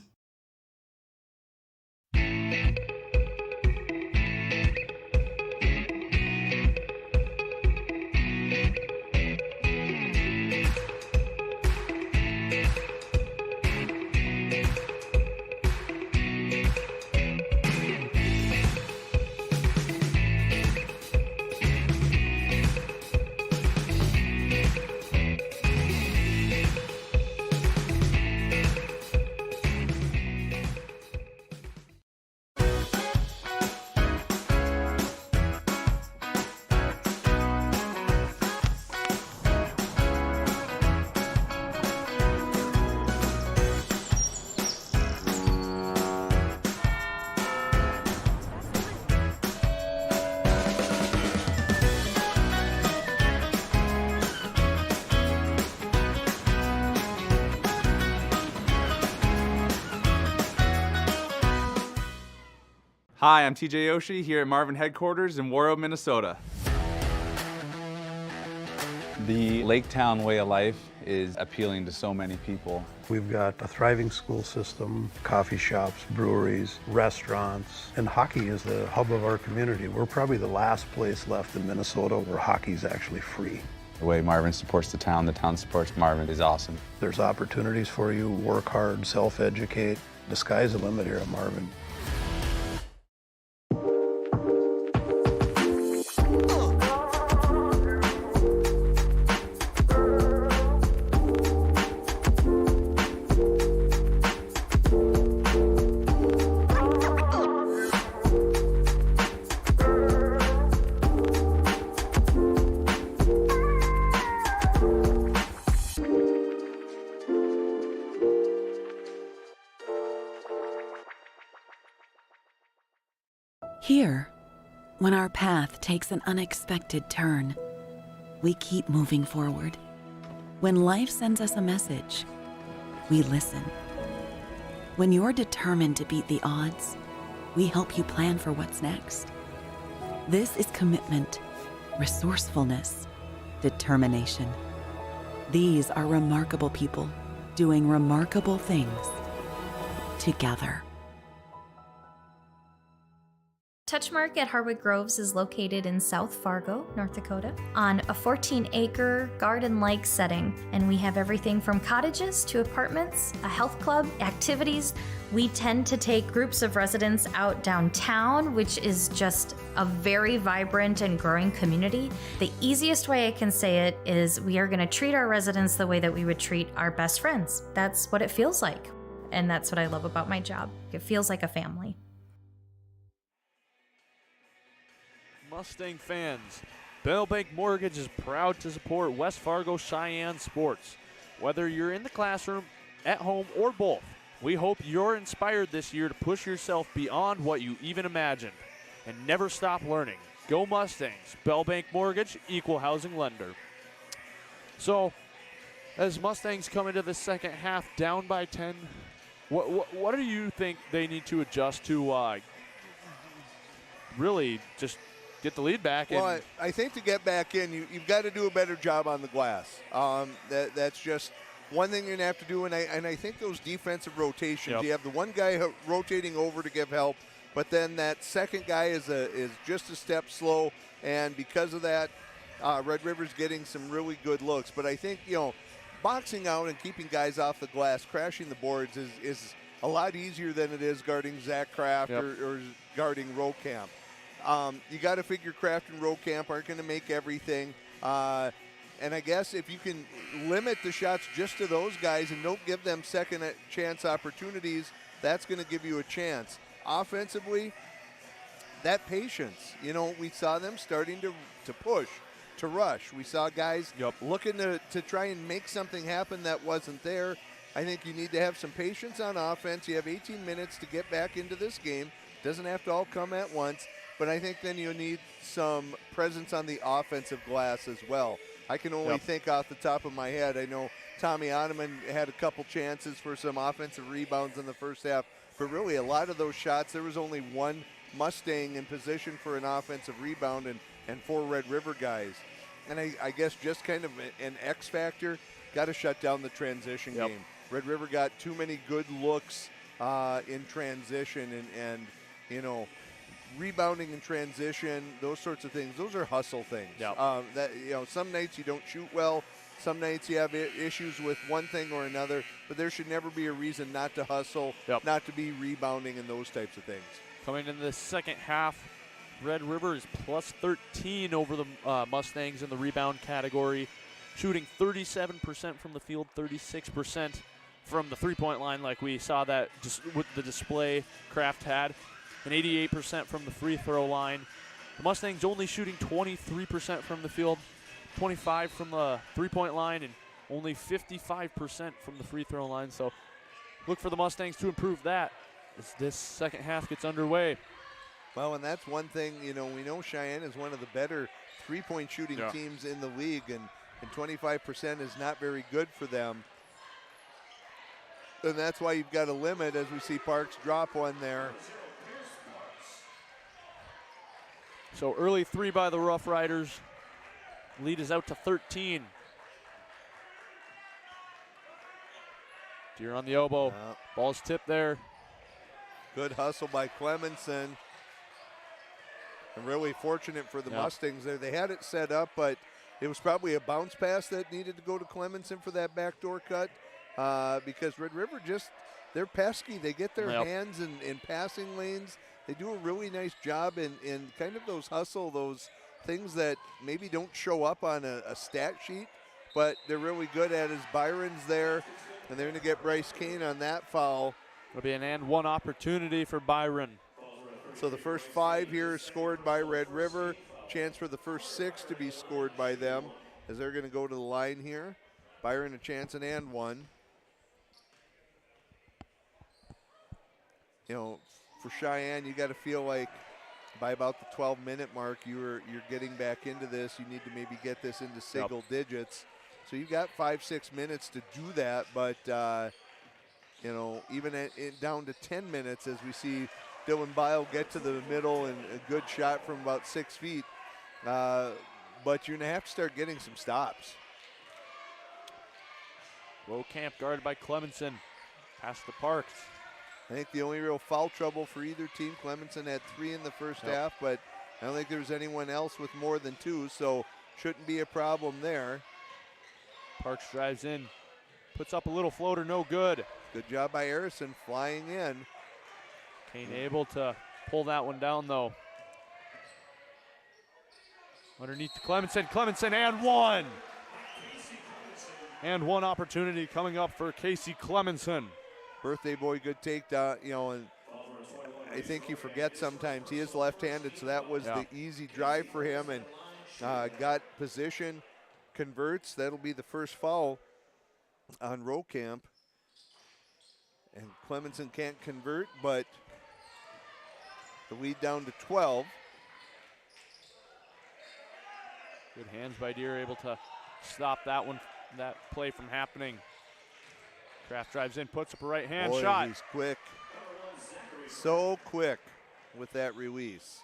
Hi, I'm TJ Yoshi here at Marvin headquarters in Warroad, Minnesota. The Lake Town way of life is appealing to so many people. We've got a thriving school system, coffee shops, breweries, restaurants, and hockey is the hub of our community. We're probably the last place left in Minnesota where hockey is actually free. The way Marvin supports the town supports Marvin is awesome. There's opportunities for you, work hard, self-educate. The sky's the limit here at Marvin. Here, when our path takes an unexpected turn, we keep moving forward, When life sends us a message, we listen. When you're determined to beat the odds, we help you plan for what's next. This is commitment, resourcefulness, determination. These are remarkable people doing remarkable things together. Touchmark at Harwood Groves is located in South Fargo, North Dakota, on a 14-acre garden-like setting, and we have everything from cottages to apartments, a health club, activities. We tend to take groups of residents out downtown, which is just a very vibrant and growing community. The easiest way I can say it is we are going to treat our residents the way that we would treat our best friends. That's what it feels like, and that's what I love about my job. It feels like a family. Mustang fans, Bell Bank Mortgage is proud to support West Fargo Cheyenne sports. Whether you're in the classroom, at home, or both, we hope you're inspired this year to push yourself beyond what you even imagined and never stop learning. Go Mustangs, Bell Bank Mortgage, equal housing lender. So, as Mustangs come into the second half down by 10, what do you think they need to adjust to really just get the lead back? Well, I think to get back in, you've got to do a better job on the glass. That's just one thing you're going to have to do, and I think those defensive rotations, you have the one guy rotating over to give help, but then that second guy is just a step slow, and because of that, Red River's getting some really good looks. But I think, boxing out and keeping guys off the glass, crashing the boards is a lot easier than it is guarding Zach Kraft or guarding Rokamp. You got to figure Kraft and Rokamp aren't going to make everything. And I guess if you can limit the shots just to those guys and don't give them second chance opportunities, that's going to give you a chance. Offensively, that patience. We saw them starting to push, to rush. We saw guys looking to try and make something happen that wasn't there. I think you need to have some patience on offense. You have 18 minutes to get back into this game. Doesn't have to all come at once. But I think then you'll need some presence on the offensive glass as well. I can only think off the top of my head. I know Tommy Ottoman had a couple chances for some offensive rebounds in the first half. But really, a lot of those shots, there was only one Mustang in position for an offensive rebound and 4 Red River guys. And I guess just kind of an X factor, got to shut down the transition game. Red River got too many good looks in transition and rebounding in transition, those sorts of things. Those are hustle things. Some nights you don't shoot well. Some nights you have issues with one thing or another, but there should never be a reason not to hustle, not to be rebounding and those types of things. Coming into the second half, Red River is plus 13 over the Mustangs in the rebound category, shooting 37% from the field, 36% from the three-point line, like we saw that just with the display Kraft had, and 88% from the free throw line. The Mustangs only shooting 23% from the field, 25% from the three-point line, and only 55% from the free throw line. So look for the Mustangs to improve that as this second half gets underway. Well, and that's one thing, we know Cheyenne is one of the better three-point shooting teams in the league, and 25% is not very good for them. And that's why you've got a limit, as we see Parks drop one there. So early 3 by the Rough Riders. Lead is out to 13. Deer on the elbow. Ball's tipped there. Good hustle by Clemenson. And really fortunate for the Mustangs there. They had it set up, but it was probably a bounce pass that needed to go to Clemenson for that backdoor cut because Red River they're pesky. They get their hands in passing lanes. They do a really nice job in kind of those those things that maybe don't show up on a stat sheet, but they're really good at it. Byron's there, and they're going to get Bryce Kane on that foul. It'll be an and one opportunity for Byron. So the first 5 here scored by Red River. Chance for the first 6 to be scored by them as they're going to go to the line here. Byron a chance and one. For Cheyenne, you got to feel like by about the 12-minute mark, you're getting back into this. You need to maybe get this into single digits. So you've got 5-6 minutes to do that, but even down to 10 minutes as we see Dylan Bile get to the middle and a good shot from about 6 feet. But you're going to have to start getting some stops. Low camp guarded by Clemenson. Pass to Parks. I think the only real foul trouble for either team, Clemenson had 3 in the first half, but I don't think there's anyone else with more than 2, so shouldn't be a problem there. Parks drives in, puts up a little floater, no good. Good job by Harrison flying in. Kane able to pull that one down though. Underneath to Clemenson, and one! And one opportunity coming up for Casey Clemenson. Birthday boy, good takedown, and I think you forget sometimes he is left-handed, so that was the easy drive for him, and got position, converts. That'll be the first foul on Rokamp. And Clemenson can't convert, but the lead down to 12. Good hands by Deere, able to stop that play from happening. Kraft drives in, puts up a right hand shot. He's quick. So quick with that release.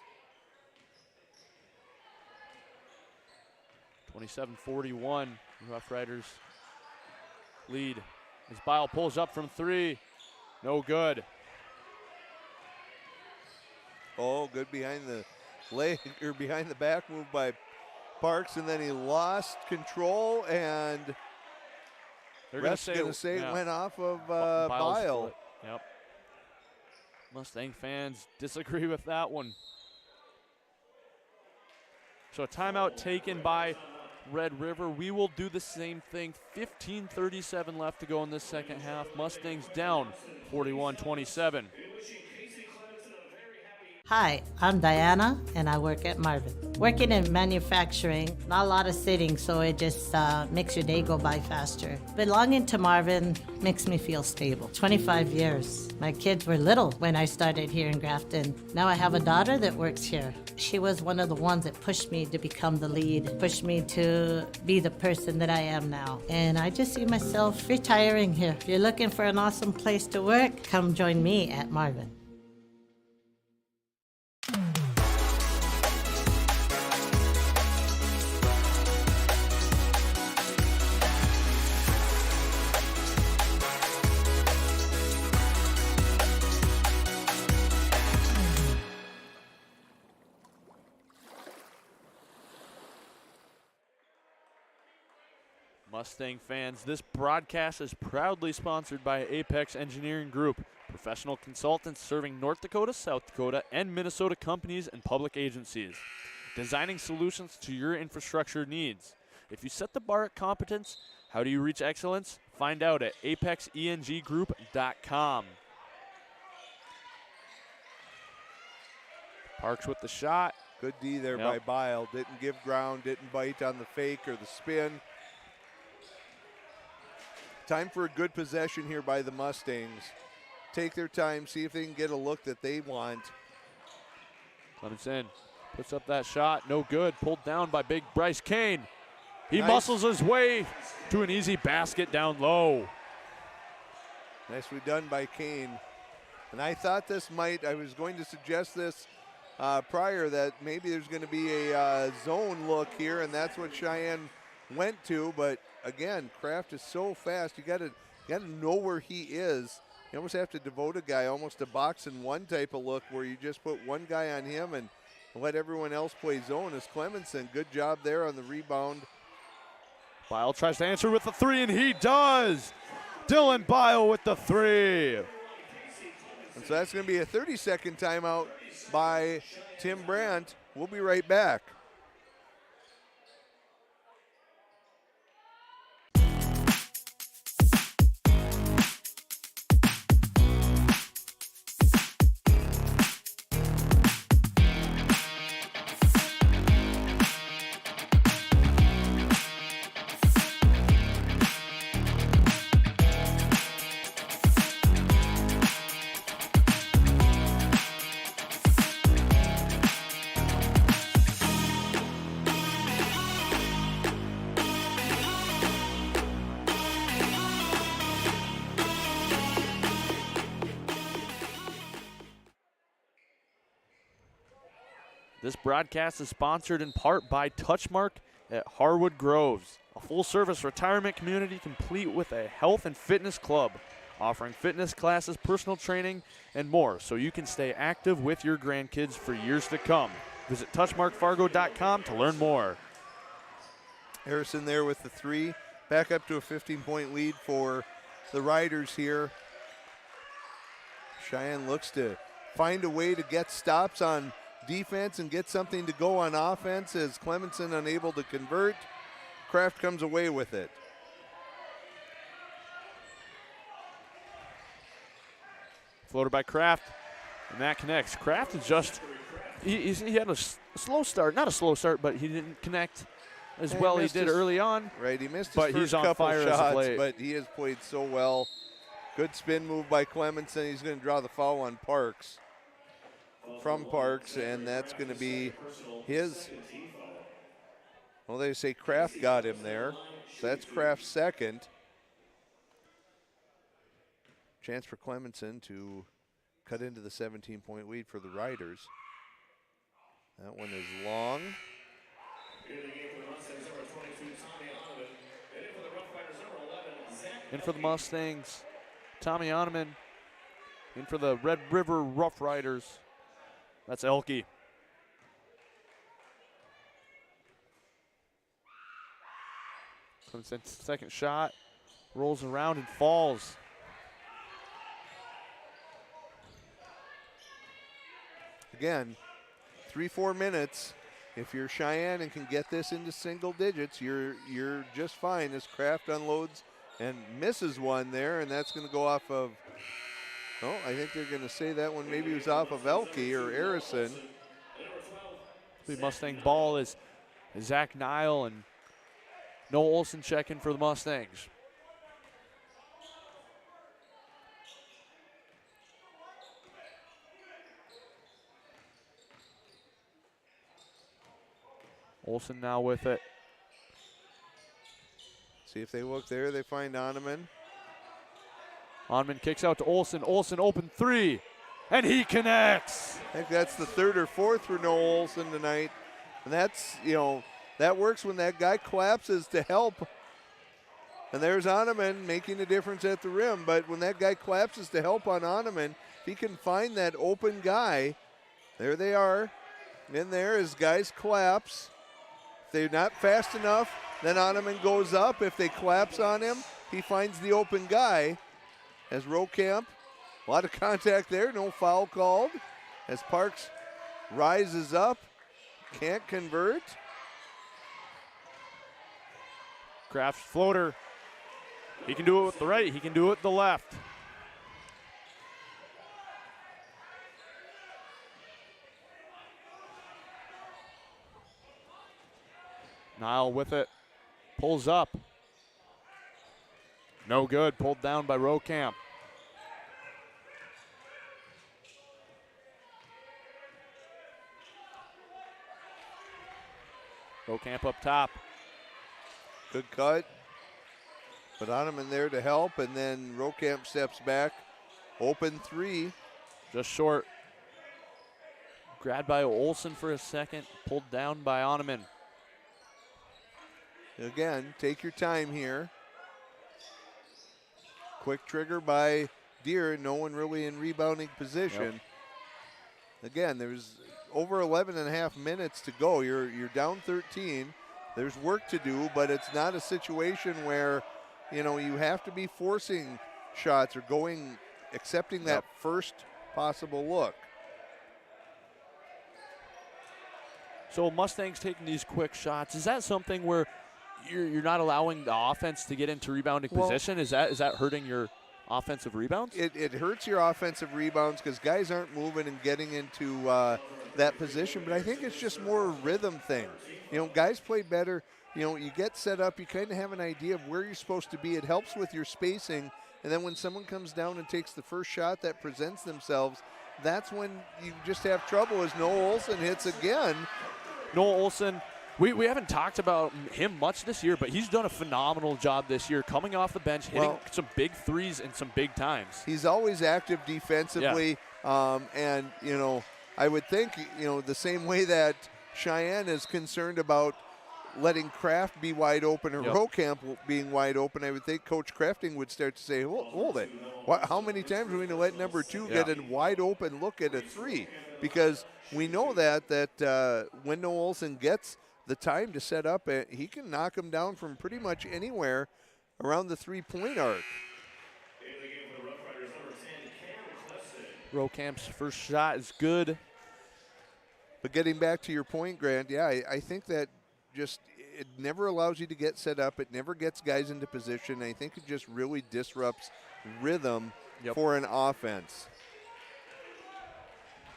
27-41, Rough Riders lead as Bile pulls up from 3. No good. Oh, good behind the leg, or behind the back move by Parks, and then he lost control, and they're going to say it went off of Bile's Bile. foot. Yep. Mustang fans disagree with that one. So a timeout taken by Red River. We will do the same thing. 15:37 left to go in this second half. Mustangs down 41-27. Hi, I'm Diana, and I work at Marvin. Working in manufacturing, not a lot of sitting, so it just makes your day go by faster. Belonging to Marvin makes me feel stable. 25 years. My kids were little when I started here in Grafton. Now I have a daughter that works here. She was one of the ones that pushed me to become the lead, pushed me to be the person that I am now. And I just see myself retiring here. If you're looking for an awesome place to work, come join me at Marvin. Mustang fans, this broadcast is proudly sponsored by Apex Engineering Group, professional consultants serving North Dakota, South Dakota, and Minnesota companies and public agencies, designing solutions to your infrastructure needs. If you set the bar at competence, how do you reach excellence? Find out at apexenggroup.com. Parks with the shot. Good D there by Bile. Didn't give ground, didn't bite on the fake or the spin. Time for a good possession here by the Mustangs. Take their time, see if they can get a look that they want. Clemenson puts up that shot, no good. Pulled down by big Bryce Kane. He muscles his way to an easy basket down low. Nicely done by Kane. And I thought this might, I was going to suggest this prior, that maybe there's going to be a zone look here, and that's what Cheyenne went to, but again, Kraft is so fast. You got to know where he is. You almost have to devote a guy almost a box and one type of look where you just put one guy on him and let everyone else play zone. As Clemenson, good job there on the rebound. Bile tries to answer with the 3, and he does. Dylan Bile with the 3. And so that's going to be a 30-second timeout by Tim Brandt. We'll be right back. This broadcast is sponsored in part by Touchmark at Harwood Groves, a full-service retirement community complete with a health and fitness club, offering fitness classes, personal training, and more, so you can stay active with your grandkids for years to come. Visit touchmarkfargo.com to learn more. Harrison there with the 3. Back up to a 15-point lead for the Riders here. Cheyenne looks to find a way to get stops on defense and get something to go on offense as Clemenson unable to convert. Kraft comes away with it. Floater by Kraft, and that connects. Kraft is just, he had a slow start. Not a slow start, but he didn't connect as well he did early on. Right, he missed his but first he's on couple fire shots, as of late. but he has played so well. Good spin move by Clemenson. He's going to draw the foul on Parks. From Parks, and that's going to be his. Well, they say Kraft got him there. So that's Kraft's second. Chance for Clemenson to cut into the 17-point lead for the Riders. That one is long. In for the Mustangs, Tommy Oneman. In for the Red River Rough Riders, that's Elke. Clemson's second shot, rolls around and falls. Again, 3-4 minutes. If you're Cheyenne and can get this into single digits, you're just fine as Kraft unloads and misses one there, and that's going to go off of, oh, I think they're going to say that one maybe was off of Elke or Harrison. The Mustang ball is Zach Nile and Noah Olson checking for the Mustangs. Olson now with it. See if they look there. They find Oneman. Oneman kicks out to Olson. Olson open 3, and he connects. I think that's the 3rd or 4th for Noah Olson tonight. And that's, that works when that guy collapses to help. And there's Oneman making a difference at the rim. But when that guy collapses to help on Oneman, if he can find that open guy, there they are. In there as guys collapse. If they're not fast enough, then Oneman goes up. If they collapse on him, he finds the open guy. As Rokamp, a lot of contact there, no foul called. As Parks rises up, can't convert. Kraft's floater. He can do it with the right, he can do it with the left. Nile with it, pulls up. No good, pulled down by Rokamp. Rokamp up top. Good cut. But Oneman there to help, and then Rokamp steps back. Open 3. Just short. Grabbed by Olson for a second, pulled down by Oneman. Again, take your time here. Quick trigger by Deere, no one really in rebounding position. Yep. Again, there's over 11 and a half minutes to go. You're down 13. There's work to do, but it's not a situation where, you have to be forcing shots or accepting that first possible look. So Mustangs taking these quick shots, is that something where you're not allowing the offense to get into rebounding position? Is that hurting your offensive rebounds? It hurts your offensive rebounds because guys aren't moving and getting into that position, but I think it's just more a rhythm thing. Guys play better. You get set up, you kind of have an idea of where you're supposed to be. It helps with your spacing, and then when someone comes down and takes the first shot that presents themselves, that's when you just have trouble as Noah Olson hits again. Noah Olson, we haven't talked about him much this year, but he's done a phenomenal job this year, coming off the bench, hitting some big threes and some big times. He's always active defensively, and, I would think, the same way that Cheyenne is concerned about letting Kraft be wide open or Rocamp being wide open, I would think Coach Crafting would start to say, hold it. How many times are we going to let number 2 get a wide open look at a 3? Because we know that when Noah Olson gets the time to set up, he can knock him down from pretty much anywhere around the 3-point arc. Rocamp's first shot is good. But getting back to your point, Grant, I think that just it never allows you to get set up. It never gets guys into position. I think it just really disrupts rhythm for an offense.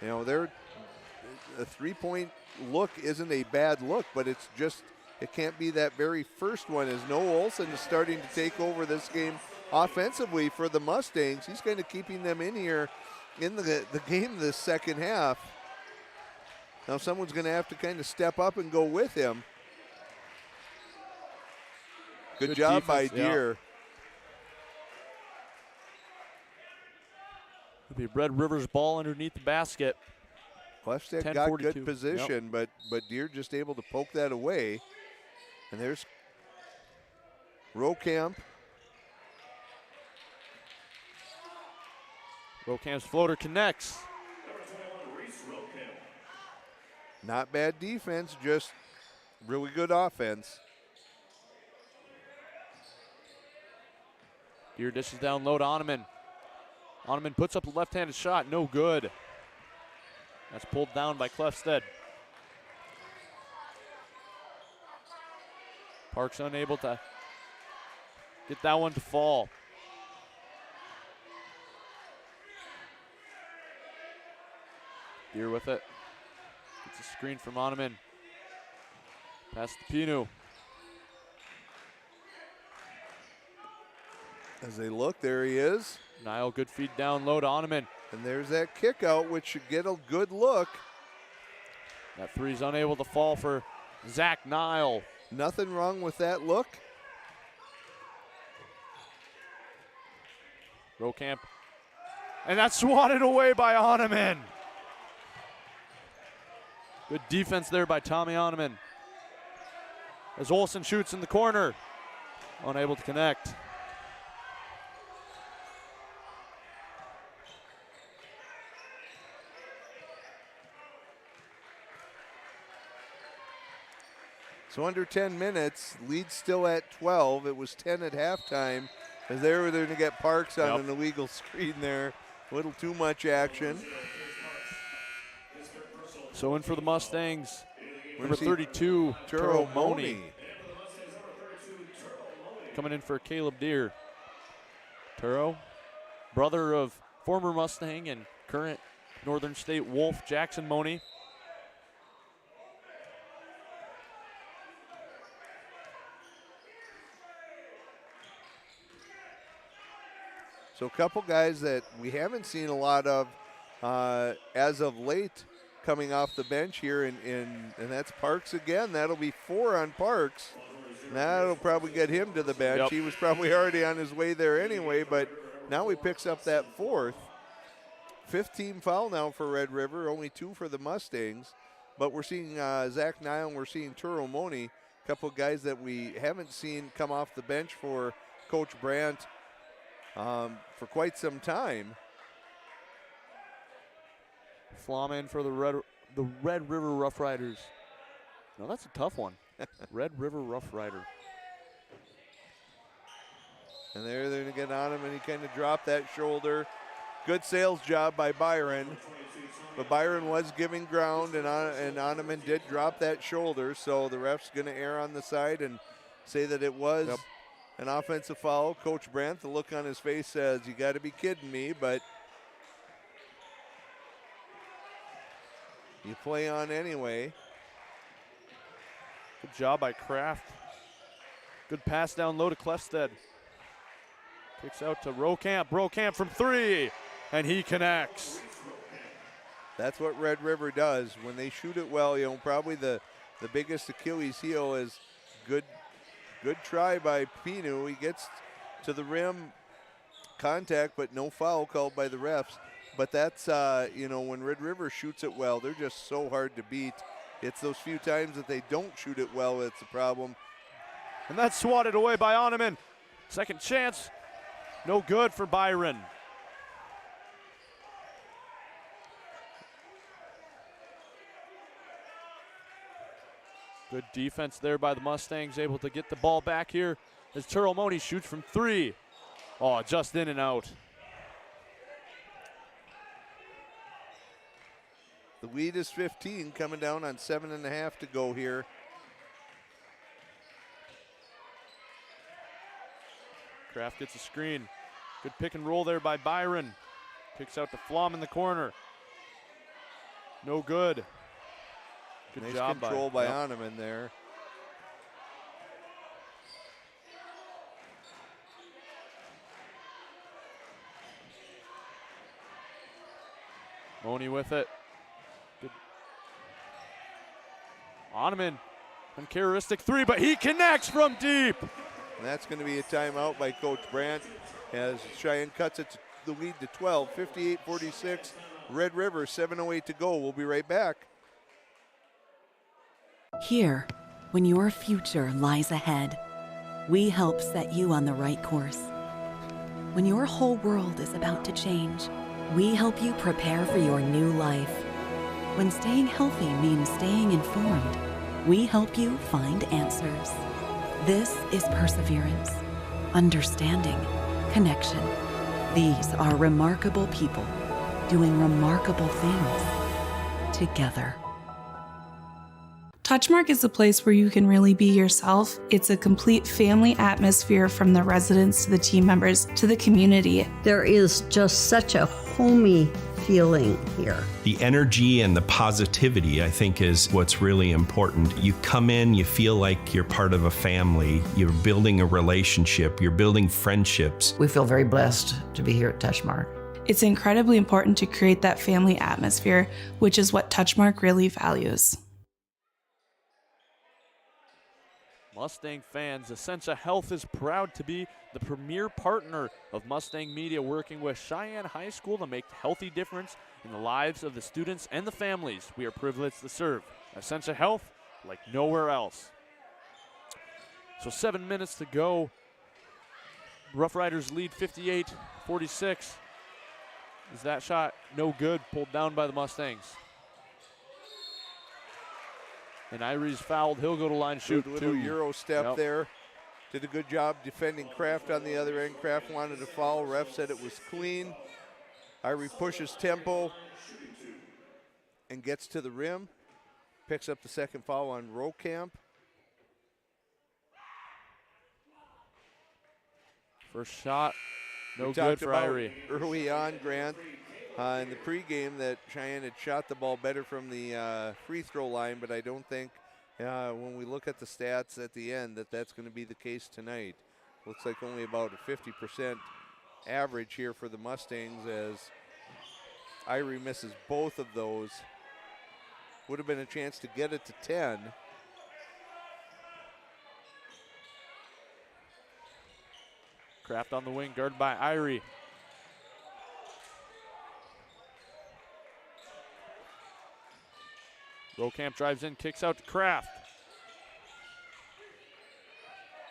A 3-point look isn't a bad look, but it's just it can't be that very first one as Noah Olson is starting to take over this game offensively for the Mustangs. He's kind of keeping them in here in the game this second half. Now someone's going to have to kind of step up and go with him. Good job by Deere. It'll be Red River's ball underneath the basket. Clefstead got good position, but Deere just able to poke that away. And there's Rocamp. Rocamp's floater connects. Not bad defense, just really good offense. Deere dishes down low to Oneman. Oneman puts up a left-handed shot, no good. That's pulled down by Clefstead. Parks unable to get that one to fall. Deere with it. Gets a screen from Oneman. Pass to Pinu. As they look, there he is. Nile, good feed down low to Oneman. And there's that kick out, which should get a good look. That three's unable to fall for Zach Nile. Nothing wrong with that look. Rocamp. And that's swatted away by Oneman. Good defense there by Tommy Oneman. As Olson shoots in the corner. Unable to connect. So under 10 minutes, lead still at 12. It was 10 at halftime. As they were going to get Parks on an illegal screen there. A little too much action. So in for the Mustangs, number 32, Turo Moni. Coming in for Caleb Deere. Turo, brother of former Mustang and current Northern State Wolf, Jackson Moni. So a couple guys that we haven't seen a lot of as of late coming off the bench here, and that's Parks again. That'll be 4 on Parks. That'll probably get him to the bench. Yep. He was probably already on his way there anyway, but now he picks up that 4th. 5th team foul now for Red River, only 2 for the Mustangs. But we're seeing Zach Nile and we're seeing Turo Moni, a couple of guys that we haven't seen come off the bench for Coach Brandt for quite some time. Flama in for the Red River Rough Riders. No, that's a tough one. Red River Rough Rider. And they're going to get on him, and he kind of dropped that shoulder. Good sales job by Byron. But Byron was giving ground, and Oneman did drop that shoulder, so the ref's going to err on the side and say that it was an offensive foul. Coach Brandt, the look on his face says, you got to be kidding me, but you play on anyway. Good job by Kraft. Good pass down low to Clefstead. Kicks out to Rocamp. Rocamp from 3, and he connects. That's what Red River does. When they shoot it well, probably the biggest Achilles heel is good try by Pinu. He gets to the rim, contact, but no foul called by the refs. But that's, when Red River shoots it well, they're just so hard to beat. It's those few times that they don't shoot it well that's a problem. And that's swatted away by Oneman. Second chance, no good for Byron. Good defense there by the Mustangs, able to get the ball back here as Turomoni shoots from 3. Oh, just in and out. The lead is 15, coming down on 7.5 to go here. Kraft gets a screen. Good pick and roll there by Byron. Kicks out to Flom in the corner. No good. Good nice job control by Oneman there. Moni with it. Good. Oneman, uncharacteristic 3, but he connects from deep. And that's going to be a timeout by Coach Brandt as Cheyenne cuts it the lead to 12, 58-46. Red River, 7:08 to go. We'll be right back. Here, when your future lies ahead, we help set you on the right course. When your whole world is about to change, we help you prepare for your new life. When staying healthy means staying informed, we help you find answers. This is perseverance, understanding, connection. These are remarkable people doing remarkable things together. Touchmark is a place where you can really be yourself. It's a complete family atmosphere from the residents to the team members to the community. There is just such a homey feeling here. The energy and the positivity, I think, is what's really important. You come in, you feel like you're part of a family, you're building a relationship, you're building friendships. We feel very blessed to be here at Touchmark. It's incredibly important to create that family atmosphere, which is what Touchmark really values. Mustang fans, Essentia Health is proud to be the premier partner of Mustang Media, working with Cheyenne High School to make a healthy difference in the lives of the students and the families we are privileged to serve. Essentia Health, like nowhere else. So 7 minutes to go. Rough Riders lead 58-46. Is that shot no good? Pulled down by the Mustangs. And Irie's fouled. He'll go to line shoot. Good little Euro step there. Did a good job defending Kraft on the other end. Kraft wanted to foul. Ref said it was clean. Irie pushes tempo and gets to the rim. Picks up the second foul on Rokamp. First shot, no good for Irie. Early on, Grant, in the pregame that Cheyenne had shot the ball better from the free throw line, but I don't think when we look at the stats at the end that that's going to be the case tonight. Looks like only about a 50% average here for the Mustangs as Irie misses both of those. Would have been a chance to get it to 10. Kraft on the wing, guarded by Irie. Rokamp drives in, kicks out to Kraft.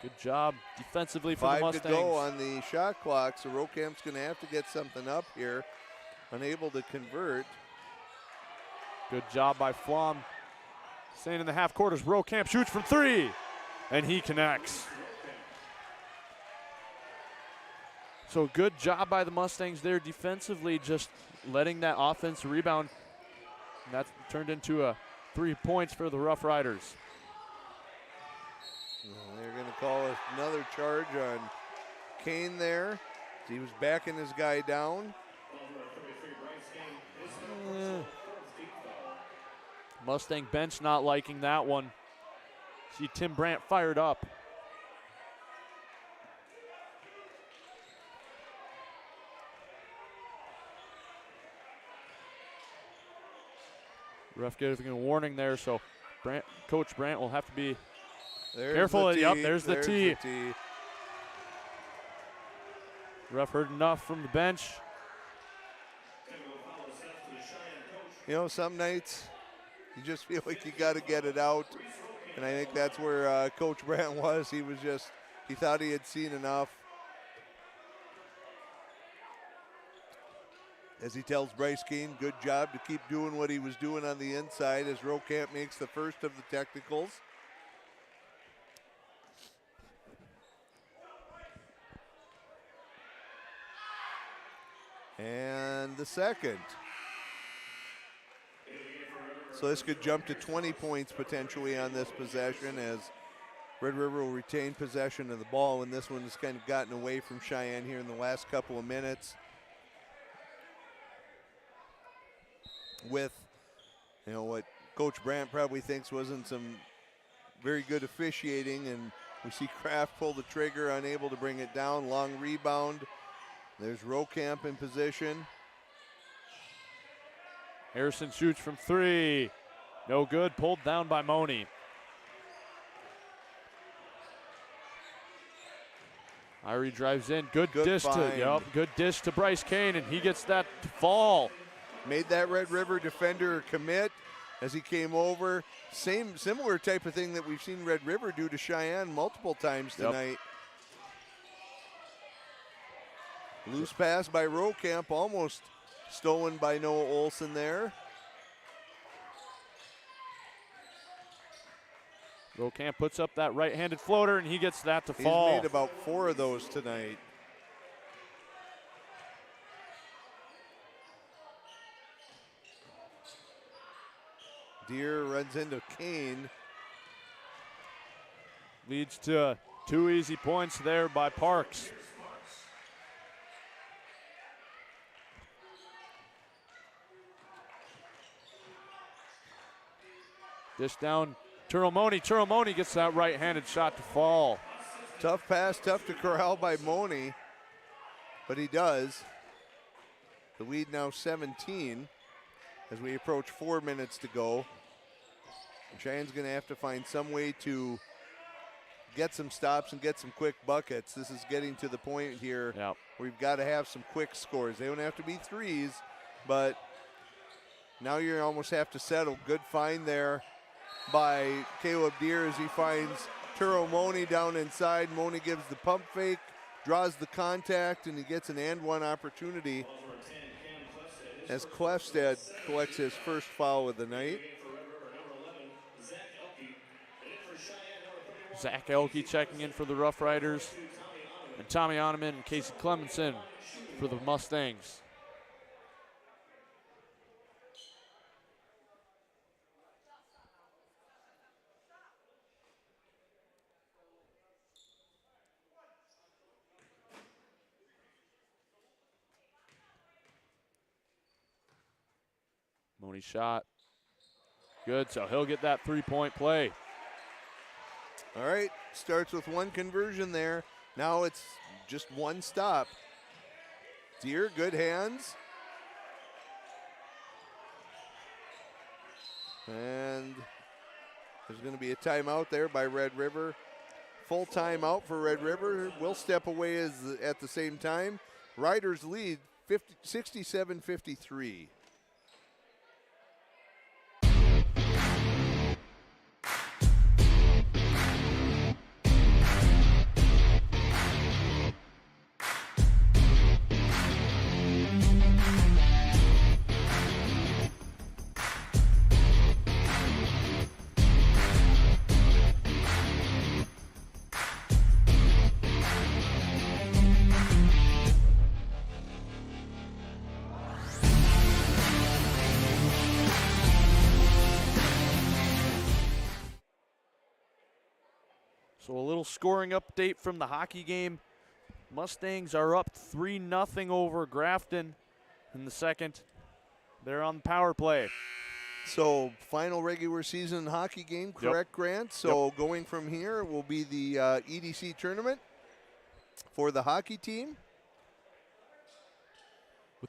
Good job defensively for the Mustangs. 5 to go on the shot clock, so Rokamp's going to have to get something up here. Unable to convert. Good job by Flom. Staying in the half quarters, Rokamp shoots from 3, and he connects. So good job by the Mustangs there defensively, just letting that offense rebound. And that turned into a 3 points for the Rough Riders. They're going to call another charge on Kane there. He was backing his guy down. Mustang bench not liking that one. See Tim Brandt fired up. Ref giving a warning there, so Coach Brandt will have to be careful. Yep, there's the tee. Ref heard enough from the bench. you know, some nights you just feel like you got to get it out. And I think that's where Coach Brandt was. He thought he had seen enough. As he tells Bryce Kane, good job to keep doing what he was doing on the inside as Rokamp makes the first of the technicals. And the second. So this could jump to 20 points potentially on this possession as Red River will retain possession of the ball, and this one has kind of gotten away from Cheyenne here in the last couple of minutes. With, you know, what Coach Brandt probably thinks wasn't some very good officiating, and we see Kraft pull the trigger, unable to bring it down. Long rebound. There's Rokamp in position. Harrison shoots from 3. No good. Pulled down by Moni. Irie drives in. Good dish to Bryce Kane, and he gets that fall. Made that Red River defender commit as he came over. Similar type of thing that we've seen Red River do to Cheyenne multiple times tonight. Loose pass by Rokamp, almost stolen by Noah Olson there. Rokamp puts up that right-handed floater, and he gets that to fall. He's made about 4 of those tonight. Deere runs into Kane. Leads to 2 easy points there by Parks. Dish down, Turomoni. Turomoni gets that right-handed shot to fall. Tough pass, tough to corral by Moni, but he does. The lead now 17 as we approach 4 minutes to go. Cheyenne's going to have to find some way to get some stops and get some quick buckets. This is getting to the point here where we've got to have some quick scores. They don't have to be threes, but now you almost have to settle. Good find there by Caleb Deere as he finds Turo Moni down inside. Moni gives the pump fake, draws the contact, and he gets an and one opportunity as Clefstead collects his first foul of the night. Zach Elke checking in for the Rough Riders, and Tommy Oneman and Casey Clemenson for the Mustangs. Moni shot. Good, so he'll get that three-point play. All right, starts with one conversion there. Now it's just one stop. Deere, good hands. And there's going to be a timeout there by Red River. Full timeout for Red River. We'll step away at the same time. Riders lead 67-53. So a little scoring update from the hockey game. Mustangs are up 3-0 over Grafton in the second. They're on the power play. So final regular season hockey game, correct, Grant? So going from here will be the EDC tournament for the hockey team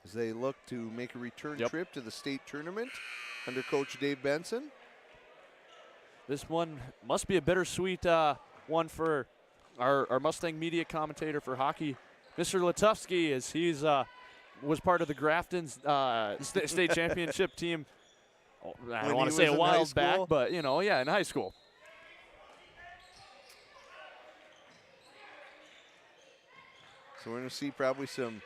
as they look to make a return trip to the state tournament under Coach Dave Benson. This one must be a bittersweet one for our Mustang media commentator for hockey, Mr. Latufsky, as he's was part of the Grafton's state championship team I don't want to say a while back, but, you know, yeah, in high school. So we're going to see probably some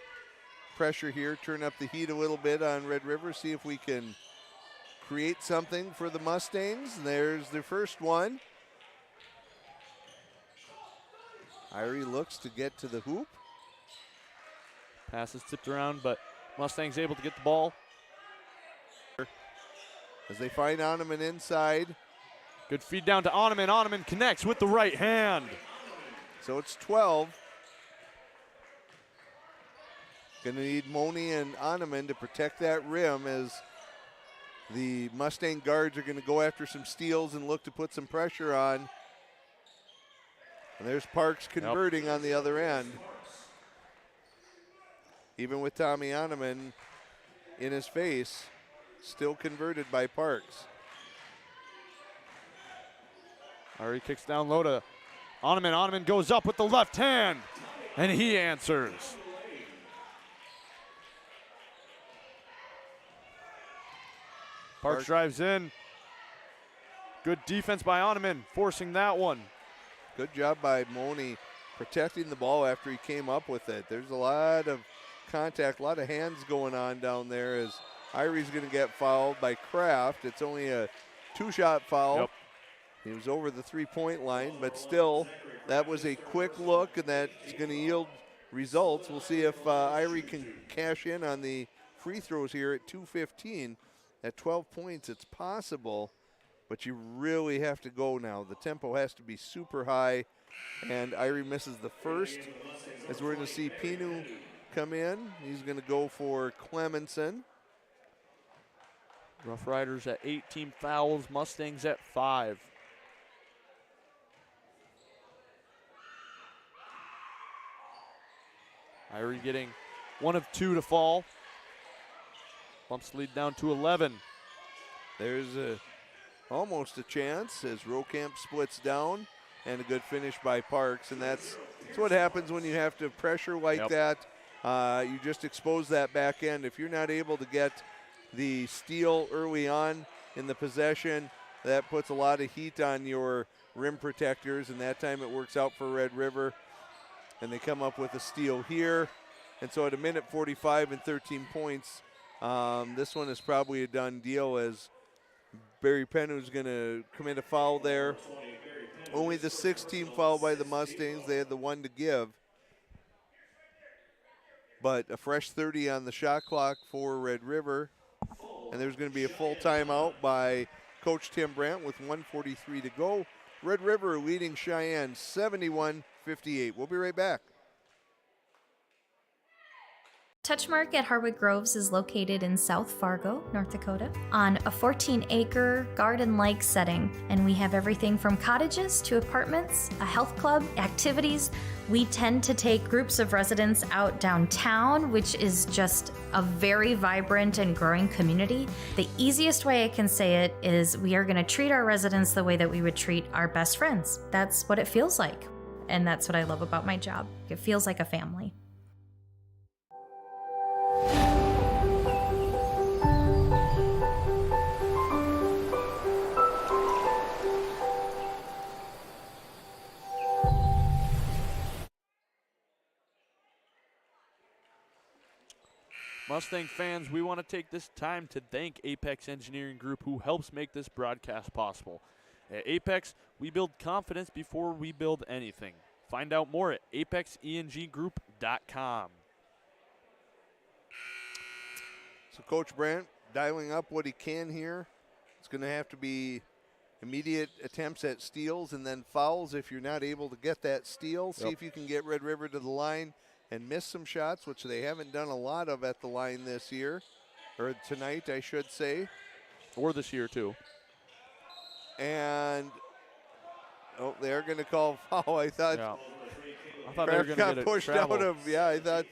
pressure here, turn up the heat a little bit on Red River, see if we can create something for the Mustangs. There's their first one. Irie looks to get to the hoop. Pass is tipped around, but Mustangs able to get the ball. As they find Oneman inside. Good feed down to Oneman. Oneman connects with the right hand. So it's 12. Gonna need Moni and Oneman to protect that rim as the Mustang guards are gonna go after some steals and look to put some pressure on. And there's Parks converting on the other end. Even with Tommy Oneman in his face, still converted by Parks. Irie kicks down low to Oneman. Oneman goes up with the left hand, and he answers. Parks drives in. Good defense by Oneman, forcing that one. Good job by Moni protecting the ball after he came up with it. There's a lot of contact, a lot of hands going on down there as Irie's going to get fouled by Kraft. It's only a 2-shot foul. Yep. He was over the 3-point line, but still, that was a quick look, and that's going to yield results. We'll see if Irie can cash in on the free throws here at 2:15. At 12 points, it's possible, but you really have to go now. The tempo has to be super high, and Irie misses the first. As we're going to see Pinu come in. He's going to go for Clemenson. Rough Riders at 18 fouls, Mustangs at 5. Irie getting 1 of 2 to fall. Bumps the lead down to 11. There's almost a chance as Rokamp splits down, and a good finish by Parks. And that's what happens when you have to pressure like that. You just expose that back end. If you're not able to get the steal early on in the possession, that puts a lot of heat on your rim protectors, and that time it works out for Red River. And they come up with a steal here. And so at 1:45 and 13 points, this one is probably a done deal as Barry Penu's going to commit a foul there. Only the 6th team foul by the Mustangs. They had the 1 to give. But a fresh 30 on the shot clock for Red River. And there's going to be a full timeout by Coach Tim Brandt with 1:43 to go. Red River leading Cheyenne 71-58. We'll be right back. Touchmark at Harwood Groves is located in South Fargo, North Dakota, on a 14-acre garden-like setting, and we have everything from cottages to apartments, a health club, activities. We tend to take groups of residents out downtown, which is just a very vibrant and growing community. The easiest way I can say it is we are going to treat our residents the way that we would treat our best friends. That's what it feels like, and that's what I love about my job. It feels like a family. Mustang fans, we want to take this time to thank Apex Engineering Group, who helps make this broadcast possible. At Apex, we build confidence before we build anything. Find out more at apexenggroup.com. So Coach Brandt dialing up what he can here. It's going to have to be immediate attempts at steals and then fouls if you're not able to get that steal. See if you can get Red River to the line and miss some shots, which they haven't done a lot of at the line this year, or tonight, I should say. Or this year, too. And, they're going to call foul. I thought they were going to get pushed travel. out of, I thought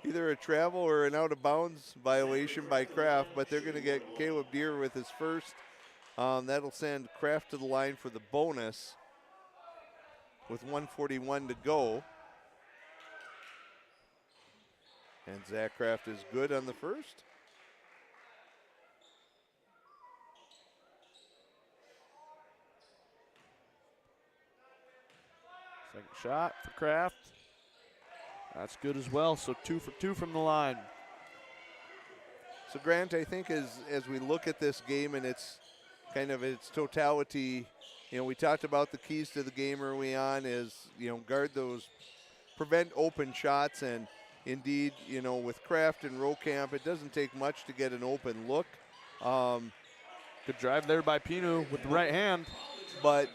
either a travel or an out-of-bounds violation by Kraft, but they're going to get Caleb Deere with his first. That'll send Kraft to the line for the bonus with 1:41 to go. And Zach Kraft is good on the first. Second shot for Kraft. That's good as well, so 2 for 2 from the line. So Grant, I think as we look at this game and its kind of its totality, we talked about the keys to the game early on is, guard those, prevent open shots, and indeed, with Kraft and Rokamp, it doesn't take much to get an open look. Good drive there by Pinu with the right hand. But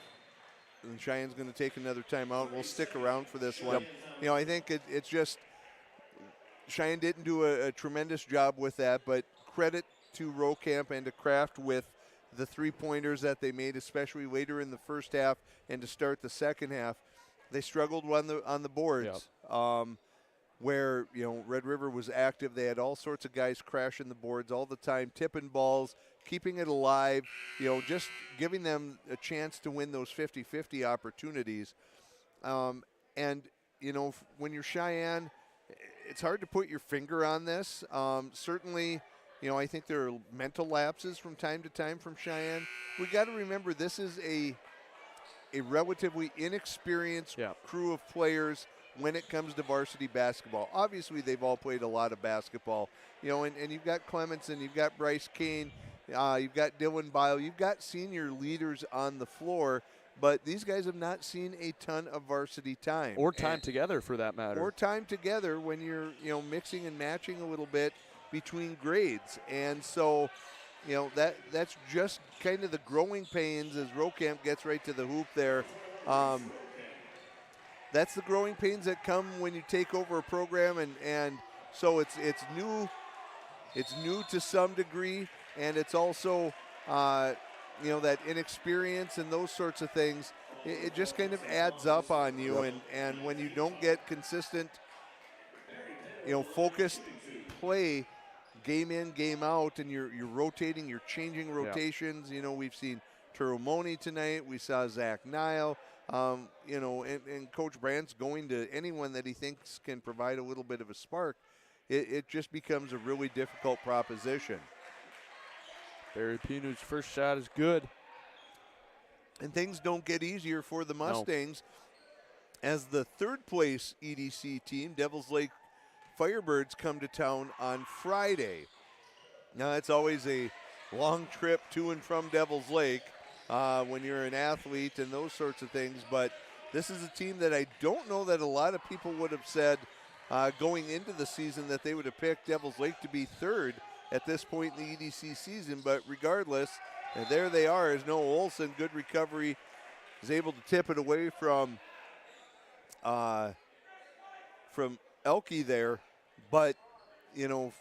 Cheyenne's going to take another timeout. We'll stick around for this one. Yep. I think it's just Cheyenne didn't do a tremendous job with that, but credit to Rokamp and to Kraft with the three-pointers that they made, especially later in the first half and to start the second half. They struggled on the boards. Yep. Where, Red River was active. They had all sorts of guys crashing the boards all the time, tipping balls, keeping it alive, just giving them a chance to win those 50-50 opportunities. And, when you're Cheyenne, it's hard to put your finger on this. Certainly, I think there are mental lapses from time to time from Cheyenne. We got to remember this is a relatively inexperienced crew of players when it comes to varsity basketball. Obviously, they've all played a lot of basketball, and you've got Clements and you've got Bryce Kane, you've got Dylan Bile, you've got senior leaders on the floor, but these guys have not seen a ton of varsity time. Or time together, for that matter. Or time together when you're, mixing and matching a little bit between grades. And so, that's just kind of the growing pains as Rokamp gets right to the hoop there. That's the growing pains that come when you take over a program, and so it's new to some degree, and it's also that inexperience and those sorts of things. It just kind of adds up on you, and when you don't get consistent, focused play, game in, game out, and you're rotating, you're changing rotations. We've seen Turo Moni tonight. We saw Zach Nile. And Coach Brandt's going to anyone that he thinks can provide a little bit of a spark. It just becomes a really difficult proposition. Barry Pinu's first shot is good. And things don't get easier for the Mustangs as the third place EDC team, Devils Lake Firebirds, come to town on Friday. Now, it's always a long trip to and from Devils Lake. When you're an athlete and those sorts of things. But this is a team that I don't know that a lot of people would have said going into the season that they would have picked Devils Lake to be third at this point in the EDC season. But regardless, there they are as Noah Olson, good recovery, is able to tip it away from Elke there. But,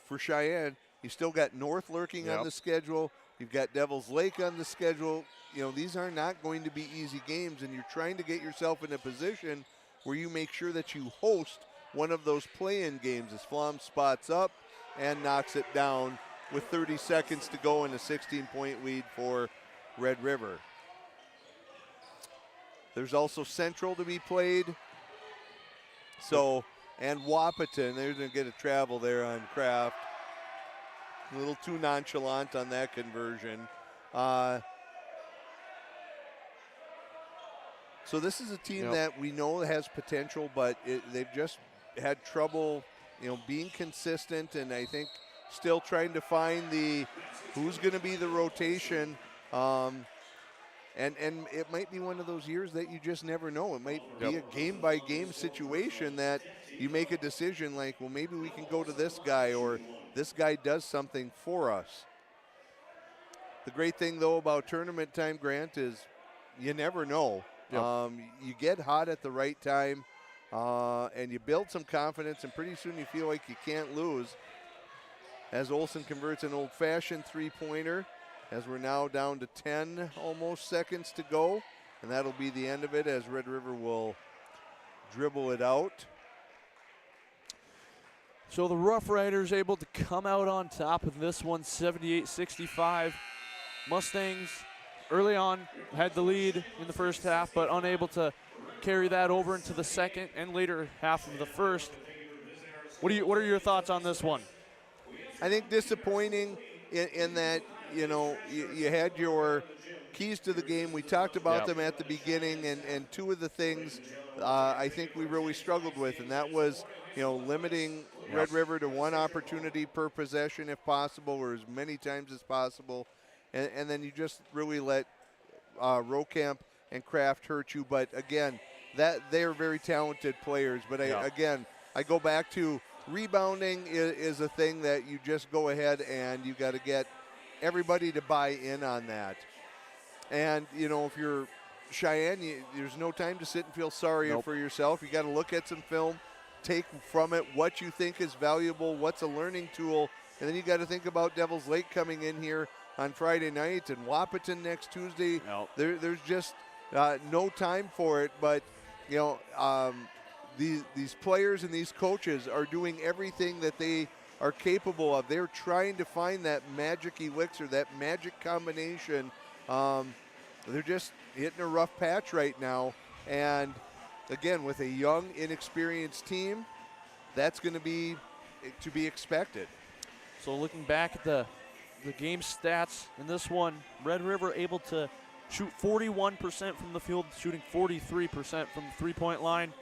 for Cheyenne, you still got North lurking on the schedule. You've got Devils Lake on the schedule. These are not going to be easy games, and you're trying to get yourself in a position where you make sure that you host one of those play-in games as Flom spots up and knocks it down with 30 seconds to go and a 16-point lead for Red River. There's also Central to be played. So, and Wapaton, they're going to get a travel there on Kraft. A little too nonchalant on that conversion. So this is a team that we know has potential, but they've just had trouble, being consistent, and I think still trying to find who's going to be the rotation. And it might be one of those years that you just never know. It might be a game-by-game situation that you make a decision like, well, maybe we can go to this guy, or this guy does something for us. The great thing, though, about tournament time, Grant, is you never know. You get hot at the right time, and you build some confidence, and pretty soon you feel like you can't lose. As Olson converts an old-fashioned three-pointer, as we're now down to 10 almost seconds to go, and that'll be the end of it as Red River will dribble it out. So the Rough Riders able to come out on top of this one, 78-65. Mustangs early on had the lead in the first half, but unable to carry that over into the second and later half of the first. What are your thoughts on this one? I think disappointing in that, you had your keys to the game. We talked about them at the beginning, and two of the things I think we really struggled with, and that was, limiting Red River to one opportunity per possession if possible, or as many times as possible. And then you just really let Rokamp and Kraft hurt you. But again, they're very talented players. But I go back to rebounding is a thing that you just go ahead and you got to get everybody to buy in on that. And, if you're Cheyenne, there's no time to sit and feel sorry for yourself. You got to look at some film, take from it what you think is valuable, what's a learning tool, and then you got to think about Devils Lake coming in here on Friday night and Wahpeton next Tuesday. There's just no time for it. But, these players and these coaches are doing everything that they are capable of. They're trying to find that magic elixir, that magic combination. They're just hitting a rough patch right now. And, again, with a young, inexperienced team, that's going to be to be expected. So looking back at the game stats in this one, Red River able to shoot 41% from the field, shooting 43% from the three-point line.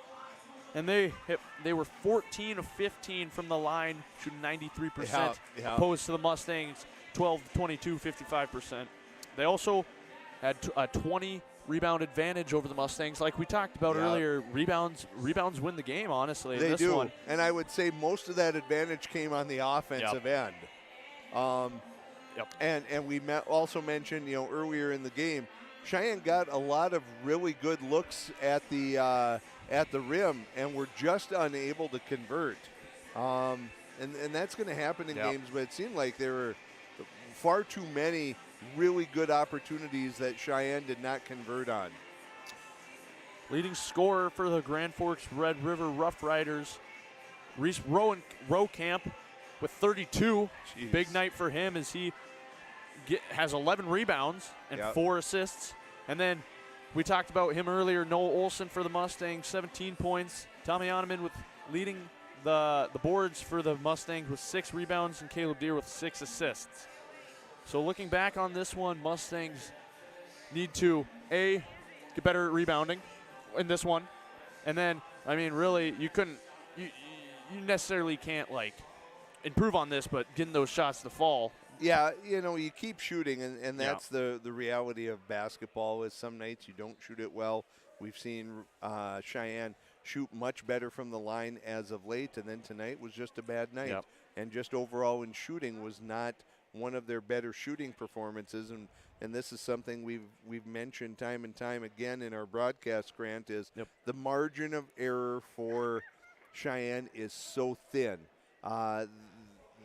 And they were 14 of 15 from the line, shooting 93%, opposed to the Mustangs, 12, 22, 55%. They also had a 20 rebound advantage over the Mustangs. Like we talked about earlier, rebounds win the game, honestly. They in this do. one. And I would say most of that advantage came on the offensive end. And we also mentioned, earlier in the game, Cheyenne got a lot of really good looks at the rim, and were just unable to convert. And that's going to happen in games, but it seemed like there were far too many really good opportunities that Cheyenne did not convert on. Leading scorer for the Grand Forks Red River Rough Riders, Reese Rokamp with 32. Jeez. Big night for him as he has 11 rebounds and 4 assists. And then we talked about him earlier, Noah Olson for the Mustangs, 17 points. Tommy Oneman with leading the boards for the Mustangs with 6 rebounds, and Caleb Deere with 6 assists. So looking back on this one, Mustangs need to, get better at rebounding in this one. And then, really, you necessarily can't, improve on this, but getting those shots to fall. Yeah, you keep shooting, and that's the reality of basketball is some nights you don't shoot it well. We've seen Cheyenne shoot much better from the line as of late, and then tonight was just a bad night. And just overall in shooting was not one of their better shooting performances, and this is something we've mentioned time and time again in our broadcast, Grant, is the margin of error for Cheyenne is so thin.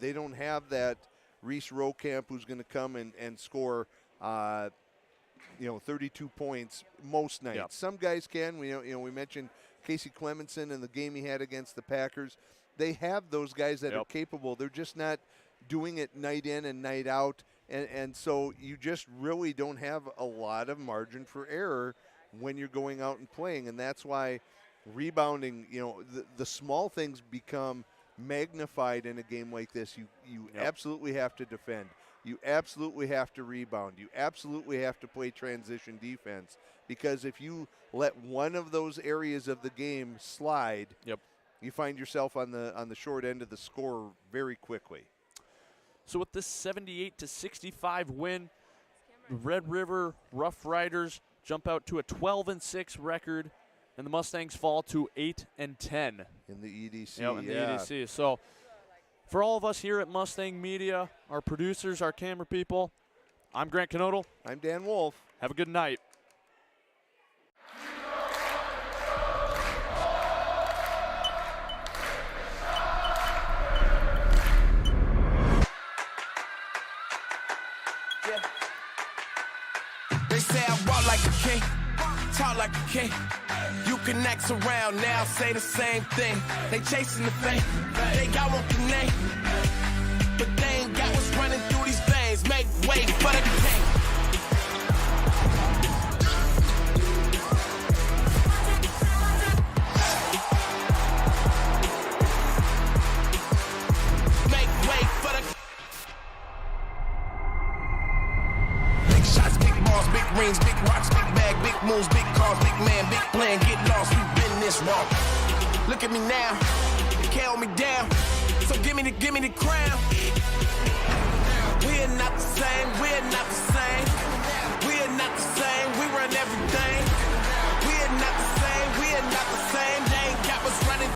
They don't have that Reese Rokamp who's going to come and score 32 points most nights. Some guys can. We mentioned Casey Clemenson and the game he had against the Packers. They have those guys that are capable. They're just not doing it night in and night out, and so you just really don't have a lot of margin for error when you're going out and playing, and that's why rebounding, the small things become magnified in a game like this. You absolutely have to defend. You absolutely have to rebound. You absolutely have to play transition defense, because if you let one of those areas of the game slide, you find yourself on the short end of the score very quickly. So with this 78-65 win, the Red River Rough Riders jump out to a 12-6 record, and the Mustangs fall to 8-10 in the EDC. The EDC. So for all of us here at Mustang Media, our producers, our camera people, I'm Grant Knodel. I'm Dan Wolf. Have a good night. Talk like a king. You can act around now, say the same thing. They chasing the fame, they got one name, but they ain't got what's running through these veins. Make way for the king. Make way for the big shots, big balls, big rings. No. Look at me now, you can't hold me down. So give me the crown. We're not the same, we're not the same. We're not the same, we run everything. We're not the same, we're not the same.